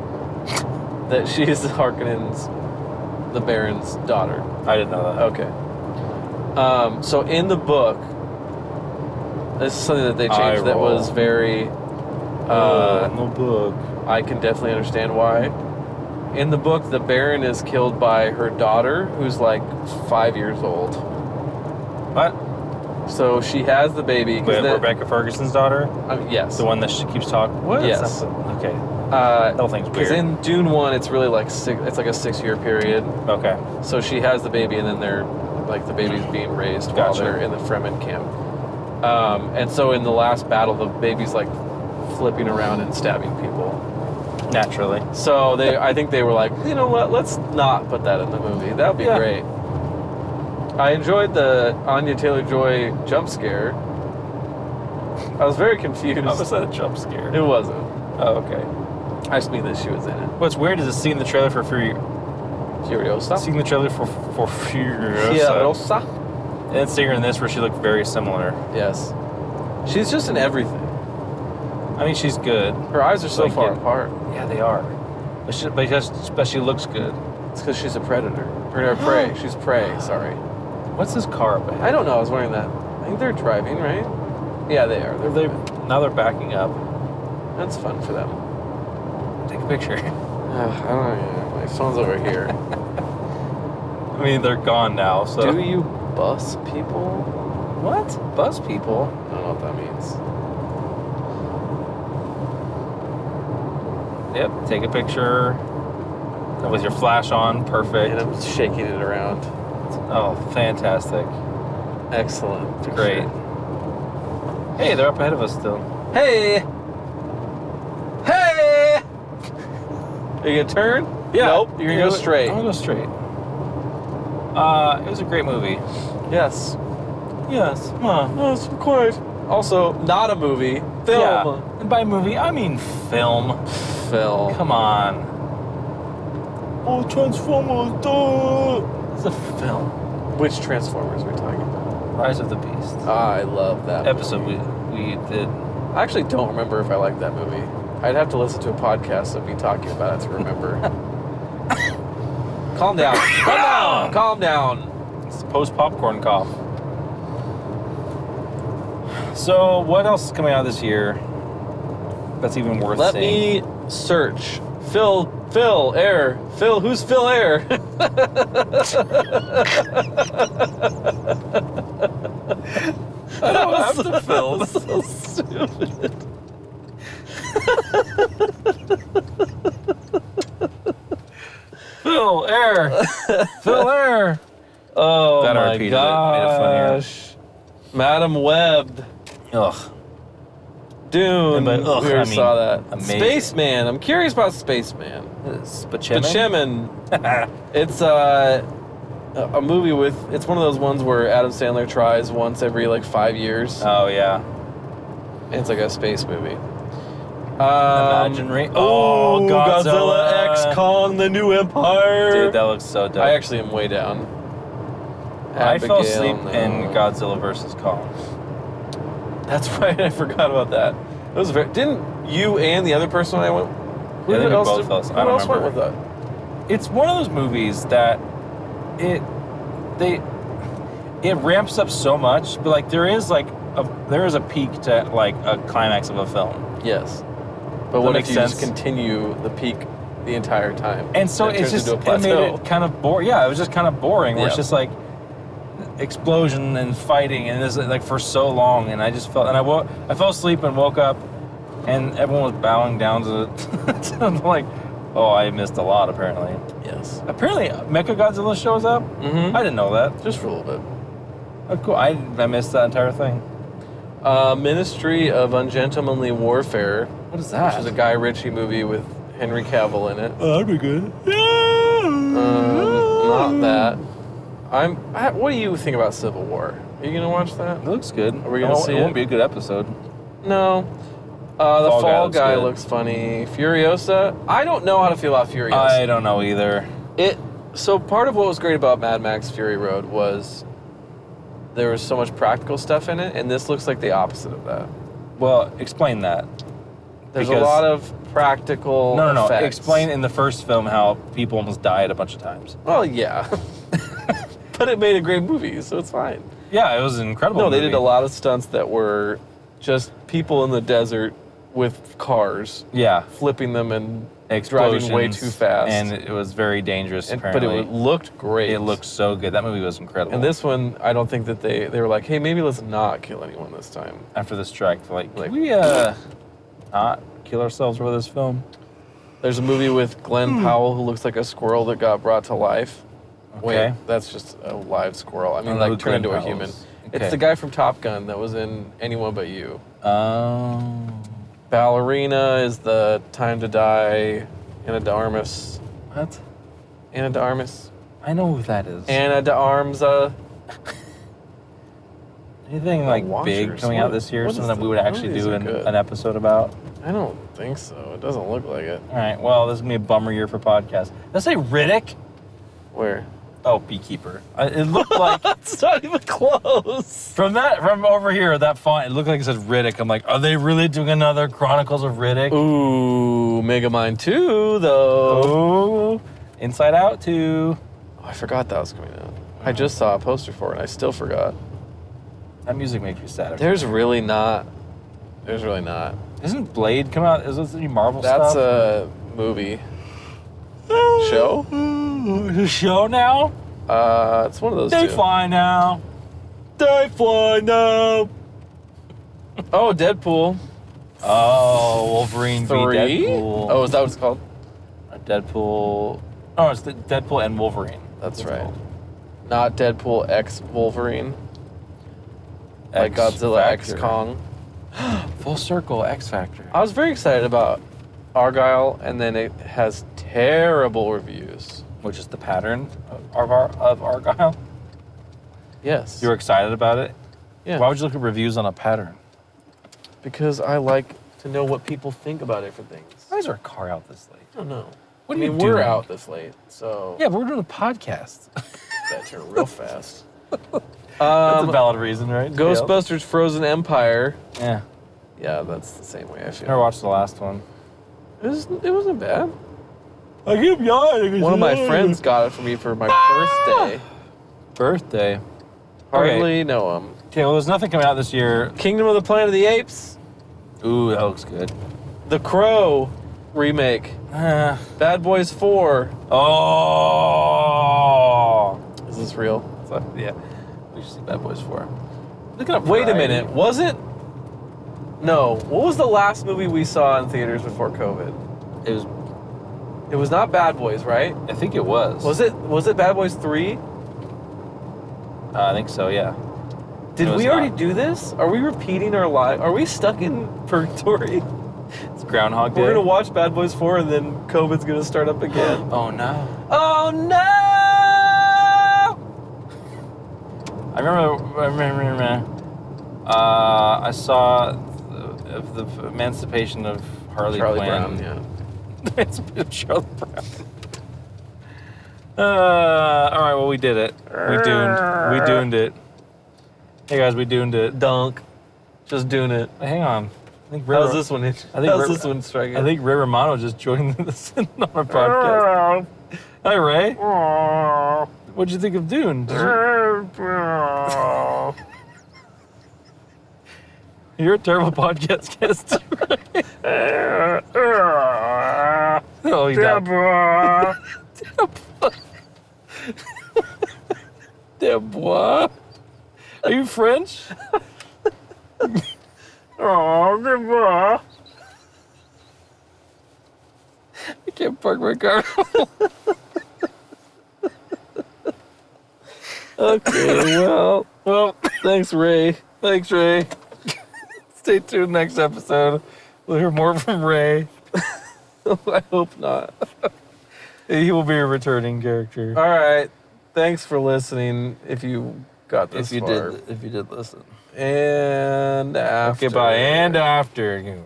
Speaker 4: That she's Harkonnen's, the Baron's daughter.
Speaker 1: I didn't know that.
Speaker 4: Okay. So in the book, this is something that they changed that was very.
Speaker 1: No book.
Speaker 4: I can definitely understand why. In the book, the Baron is killed by her daughter, who's like 5 years old.
Speaker 1: What?
Speaker 4: So she has the baby.
Speaker 1: Rebecca Ferguson's daughter?
Speaker 4: Yes.
Speaker 1: The one that she keeps talking? What?
Speaker 4: Yes.
Speaker 1: Okay.
Speaker 4: The
Speaker 1: whole thing's weird.
Speaker 4: Because in Dune 1, it's really like it's like a 6-year period.
Speaker 1: Okay.
Speaker 4: So she has the baby, and then the baby's being raised while they're in the Fremen camp. And so in the last battle, the baby's like flipping around and stabbing people.
Speaker 1: Naturally.
Speaker 4: So I think they were like, you know what? Let's not put that in the movie. That would be great. I enjoyed the Anya Taylor-Joy jump scare. I was very confused.
Speaker 1: How was that a jump scare?
Speaker 4: It wasn't.
Speaker 1: Oh, okay.
Speaker 4: I just mean that she was in it.
Speaker 1: What's weird is seeing the trailer for
Speaker 4: Furiosa.
Speaker 1: Seeing the trailer for Furiosa.
Speaker 4: Furiosa.
Speaker 1: And seeing her in this where she looked very similar.
Speaker 4: Yes. She's just in everything.
Speaker 1: I mean, she's good.
Speaker 4: Her eyes are so far apart.
Speaker 1: Yeah, they are. But she looks good.
Speaker 4: It's because she's a predator. Or prey. She's prey, sorry.
Speaker 1: What's this car up ahead?
Speaker 4: I don't know. I was wondering that. I think they're driving, right? Yeah, they are.
Speaker 1: Now they're backing up.
Speaker 4: That's fun for them.
Speaker 1: Take a picture.
Speaker 4: I don't know. My phone's over here.
Speaker 1: I mean, they're gone now, so.
Speaker 4: Do you bus people?
Speaker 1: What? Bus people?
Speaker 4: I don't know what that means.
Speaker 1: Yep, take a picture. With your flash on, perfect.
Speaker 4: And I'm shaking it around.
Speaker 1: Oh, fantastic.
Speaker 4: Excellent.
Speaker 1: Great. Hey, they're up ahead of us still.
Speaker 4: Hey! Hey! Are you gonna turn?
Speaker 1: Yeah.
Speaker 4: Nope, you're gonna go straight.
Speaker 1: I'm gonna go straight. It was a great movie.
Speaker 4: Yes.
Speaker 1: Yes.
Speaker 4: Yes, of course. Also, not a movie. Film.
Speaker 1: Yeah. And by movie, I mean film.
Speaker 4: Film.
Speaker 1: Come on. Oh, Transformers, duh! It's a film.
Speaker 4: Which Transformers are we talking about?
Speaker 1: Rise of the Beast.
Speaker 4: I love that
Speaker 1: episode
Speaker 4: movie.
Speaker 1: we did.
Speaker 4: I actually don't remember if I like that movie. I'd have to listen to a podcast of me talking about it to remember. Calm down. Calm down. Calm down.
Speaker 1: It's post-popcorn cough. So, what else is coming out this year that's even worth seeing?
Speaker 4: Let me search. Phil, Air. Phil, who's Phil Air?
Speaker 1: I don't have to Phil.
Speaker 4: So stupid.
Speaker 1: Phil Air. Phil Air.
Speaker 4: Oh
Speaker 1: that
Speaker 4: my
Speaker 1: gosh.
Speaker 4: Madam Web.
Speaker 1: Ugh.
Speaker 4: Dune.
Speaker 3: But, ugh,
Speaker 4: we already
Speaker 3: I mean,
Speaker 4: saw that.
Speaker 3: amazing.
Speaker 4: Spaceman. I'm curious about Spaceman.
Speaker 3: Spachemin?
Speaker 4: It's a movie with. It's one of those ones where Adam Sandler tries once every like 5 years.
Speaker 3: Oh, yeah.
Speaker 4: It's like a space movie.
Speaker 3: Imaginary.
Speaker 4: Oh, Godzilla X Kong: The New Empire.
Speaker 3: Dude, that looks so dope.
Speaker 4: I actually am way down.
Speaker 3: I fell
Speaker 4: Abigail,
Speaker 3: asleep
Speaker 4: no.
Speaker 3: in Godzilla vs. Kong.
Speaker 4: That's right. I forgot about that. It was very. Didn't you and the other person I went?
Speaker 3: Yeah, I think we
Speaker 4: else
Speaker 3: both
Speaker 4: did-
Speaker 3: fell asleep.
Speaker 4: Who
Speaker 3: I don't
Speaker 4: else went with
Speaker 3: remember.
Speaker 4: that?
Speaker 3: It's one of those movies that it ramps up so much, but like there is a peak to like a climax of a film.
Speaker 4: Yes. But
Speaker 3: That
Speaker 4: what if
Speaker 3: makes
Speaker 4: you just
Speaker 3: sense.
Speaker 4: continue the peak the entire time?
Speaker 3: And so
Speaker 4: it
Speaker 3: it's
Speaker 4: turns
Speaker 3: just
Speaker 4: into a
Speaker 3: it made
Speaker 4: plateau.
Speaker 3: it kind of boring. Yeah, it was just kind of boring. Where it's
Speaker 4: Yeah.
Speaker 3: just like explosion and fighting, and it's like for so long. And I just felt, and I fell asleep and woke up, and everyone was bowing down to, to like, oh, I missed a lot apparently.
Speaker 4: Yes.
Speaker 3: Apparently, Mechagodzilla shows up.
Speaker 4: Mm-hmm.
Speaker 3: I didn't know that.
Speaker 4: Just for a little bit.
Speaker 3: Oh, cool. I missed that entire thing.
Speaker 4: Ministry of Ungentlemanly Warfare,
Speaker 3: What is
Speaker 4: which is a Guy Ritchie movie with Henry Cavill in it.
Speaker 3: Oh, that'd be good.
Speaker 4: Not that. What do you think about Civil War? Are you gonna watch that?
Speaker 3: It looks good.
Speaker 4: Are we gonna see
Speaker 3: it?
Speaker 4: it?
Speaker 3: Won't be a good episode.
Speaker 4: No. The Fall
Speaker 3: looks
Speaker 4: Guy
Speaker 3: good.
Speaker 4: looks funny. Furiosa. I don't know how to feel about Furiosa.
Speaker 3: I don't know either.
Speaker 4: So part of what was great about Mad Max Fury Road was there was so much practical stuff in it, and this looks like the opposite of that.
Speaker 3: Well, explain that.
Speaker 4: There's a
Speaker 3: Because-
Speaker 4: lot of practical
Speaker 3: No.
Speaker 4: effects.
Speaker 3: Explain in the first film how people almost died a bunch of times.
Speaker 4: Well, yeah. But it made a great movie, so it's fine.
Speaker 3: Yeah, it was an incredible.
Speaker 4: No, they
Speaker 3: movie.
Speaker 4: did a lot of stunts that were just people in the desert with cars,
Speaker 3: Yeah,
Speaker 4: flipping them and
Speaker 3: explosions,
Speaker 4: driving way too fast.
Speaker 3: and it was very dangerous.
Speaker 4: but
Speaker 3: Apparently,
Speaker 4: it looked great.
Speaker 3: It looked so good. That movie was incredible.
Speaker 4: And this one, I don't think that they were like, hey, maybe let's not kill anyone this time.
Speaker 3: after the strike, like,
Speaker 4: Like-
Speaker 3: can we not kill ourselves for this film?
Speaker 4: There's a movie with Glenn Powell who looks like a squirrel that got brought to life.
Speaker 3: Okay.
Speaker 4: Wait, that's just a live squirrel. I mean,
Speaker 3: don't know
Speaker 4: like
Speaker 3: who
Speaker 4: turned
Speaker 3: Glenn
Speaker 4: into a
Speaker 3: Powell
Speaker 4: human.
Speaker 3: is.
Speaker 4: It's
Speaker 3: Okay.
Speaker 4: the guy from Top Gun that was in Anyone But You.
Speaker 3: Um,
Speaker 4: Ballerina is the Time to Die. Anna de Armas.
Speaker 3: what?
Speaker 4: Anna de Armas.
Speaker 3: I know who that is.
Speaker 4: Anna de Arms.
Speaker 3: Anything like
Speaker 4: Watchers.
Speaker 3: big coming out this year?
Speaker 4: What is
Speaker 3: Something that we
Speaker 4: the-
Speaker 3: would
Speaker 4: none of
Speaker 3: actually
Speaker 4: these
Speaker 3: do
Speaker 4: are
Speaker 3: an
Speaker 4: good.
Speaker 3: episode about?
Speaker 4: I don't think so. It doesn't look like it.
Speaker 3: All right. Well, this is gonna be a bummer year for podcasts. Did I say Riddick?
Speaker 4: Where?
Speaker 3: Oh, Beekeeper. It looked like
Speaker 4: It's not even close.
Speaker 3: from over here, that font. It looked like it said Riddick. I'm like, are they really doing another Chronicles of Riddick?
Speaker 4: Ooh, Megamind 2, though.
Speaker 3: Ooh. Inside Out 2.
Speaker 4: Oh, I forgot that was coming out. I just saw a poster for it. I still forgot.
Speaker 3: That music makes me sad.
Speaker 4: There's really not.
Speaker 3: Isn't Blade come out? Is this any Marvel
Speaker 4: That's
Speaker 3: stuff?
Speaker 4: a movie. Show?
Speaker 3: a show now?
Speaker 4: It's one of those
Speaker 3: They
Speaker 4: two.
Speaker 3: fly now.
Speaker 4: They fly now. Oh, Deadpool
Speaker 3: Oh, Wolverine v
Speaker 4: 3?
Speaker 3: Deadpool.
Speaker 4: Oh, is that what it's called?
Speaker 3: Deadpool. Oh, it's the Deadpool and Wolverine.
Speaker 4: That's
Speaker 3: What's it
Speaker 4: right.
Speaker 3: called?
Speaker 4: Not Deadpool X Wolverine. Like
Speaker 3: X
Speaker 4: Godzilla X
Speaker 3: Factor.
Speaker 4: Kong.
Speaker 3: Full circle, X Factor.
Speaker 4: I was very excited about Argyle, and then it has terrible reviews.
Speaker 3: Which is the pattern of Argyle.
Speaker 4: Yes.
Speaker 3: You were excited about it?
Speaker 4: Yeah.
Speaker 3: Why would you look at reviews on a pattern?
Speaker 4: Because I like to know what people think about different things.
Speaker 3: Why is there a car out this late?
Speaker 4: I don't know.
Speaker 3: What
Speaker 4: I
Speaker 3: are you
Speaker 4: mean, we're
Speaker 3: doing?
Speaker 4: out this late, so
Speaker 3: Yeah, but we're doing a podcast.
Speaker 4: that turned real fast.
Speaker 3: That's a valid reason, right?
Speaker 4: Ghostbusters Frozen Empire.
Speaker 3: Yeah.
Speaker 4: Yeah, that's the same way I feel.
Speaker 3: Never watched the last one.
Speaker 4: It wasn't bad.
Speaker 3: I keep yawning.
Speaker 4: One of my friends got it for me for my birthday.
Speaker 3: Birthday.
Speaker 4: Hardly know him.
Speaker 3: Okay, well, there's nothing coming out this year.
Speaker 4: Kingdom of the Planet of the Apes.
Speaker 3: Ooh, that looks good.
Speaker 4: The Crow remake. Bad Boys 4.
Speaker 3: Oh.
Speaker 4: Is this real?
Speaker 3: Yeah. We should see Bad Boys 4.
Speaker 4: Look at Wait a minute. Was it? No. What was the last movie we saw in theaters before COVID?
Speaker 3: It was.
Speaker 4: It was not Bad Boys, right?
Speaker 3: I think it was.
Speaker 4: Was it Bad Boys 3?
Speaker 3: I think so. Yeah.
Speaker 4: Did
Speaker 3: was
Speaker 4: we already
Speaker 3: not.
Speaker 4: do this? Are we repeating our life? Are we stuck in purgatory?
Speaker 3: It's Groundhog Day.
Speaker 4: We're gonna watch Bad Boys 4 and then COVID's gonna start up again.
Speaker 3: Oh no.
Speaker 4: Oh no!
Speaker 3: I remember. I saw the Emancipation of Harley
Speaker 4: Charlie
Speaker 3: Quinn.
Speaker 4: Brown, yeah.
Speaker 3: Emancipation of Charlie Brown. All right, well, we did it. We duned it. Hey guys, we duned it.
Speaker 4: Dunk. Just doing it.
Speaker 3: Hang on. I think
Speaker 4: How's this one? How's this one striking?
Speaker 3: I think Ray Romano just joined us on our podcast. Hi, Ray. What'd you think of Dune? You're a terrible podcast guest, Ray. Oh, you Deborah. Deborah. Are you French? Oh, Deborah. I can't park my car. Okay, well, thanks, Ray. Thanks, Ray. Stay tuned next episode. We'll hear more from Ray.
Speaker 4: I hope not.
Speaker 3: He will be a returning character.
Speaker 4: All right. Thanks for listening. If you got this far.
Speaker 3: If you did listen.
Speaker 4: And after.
Speaker 3: Okay, bye. And after.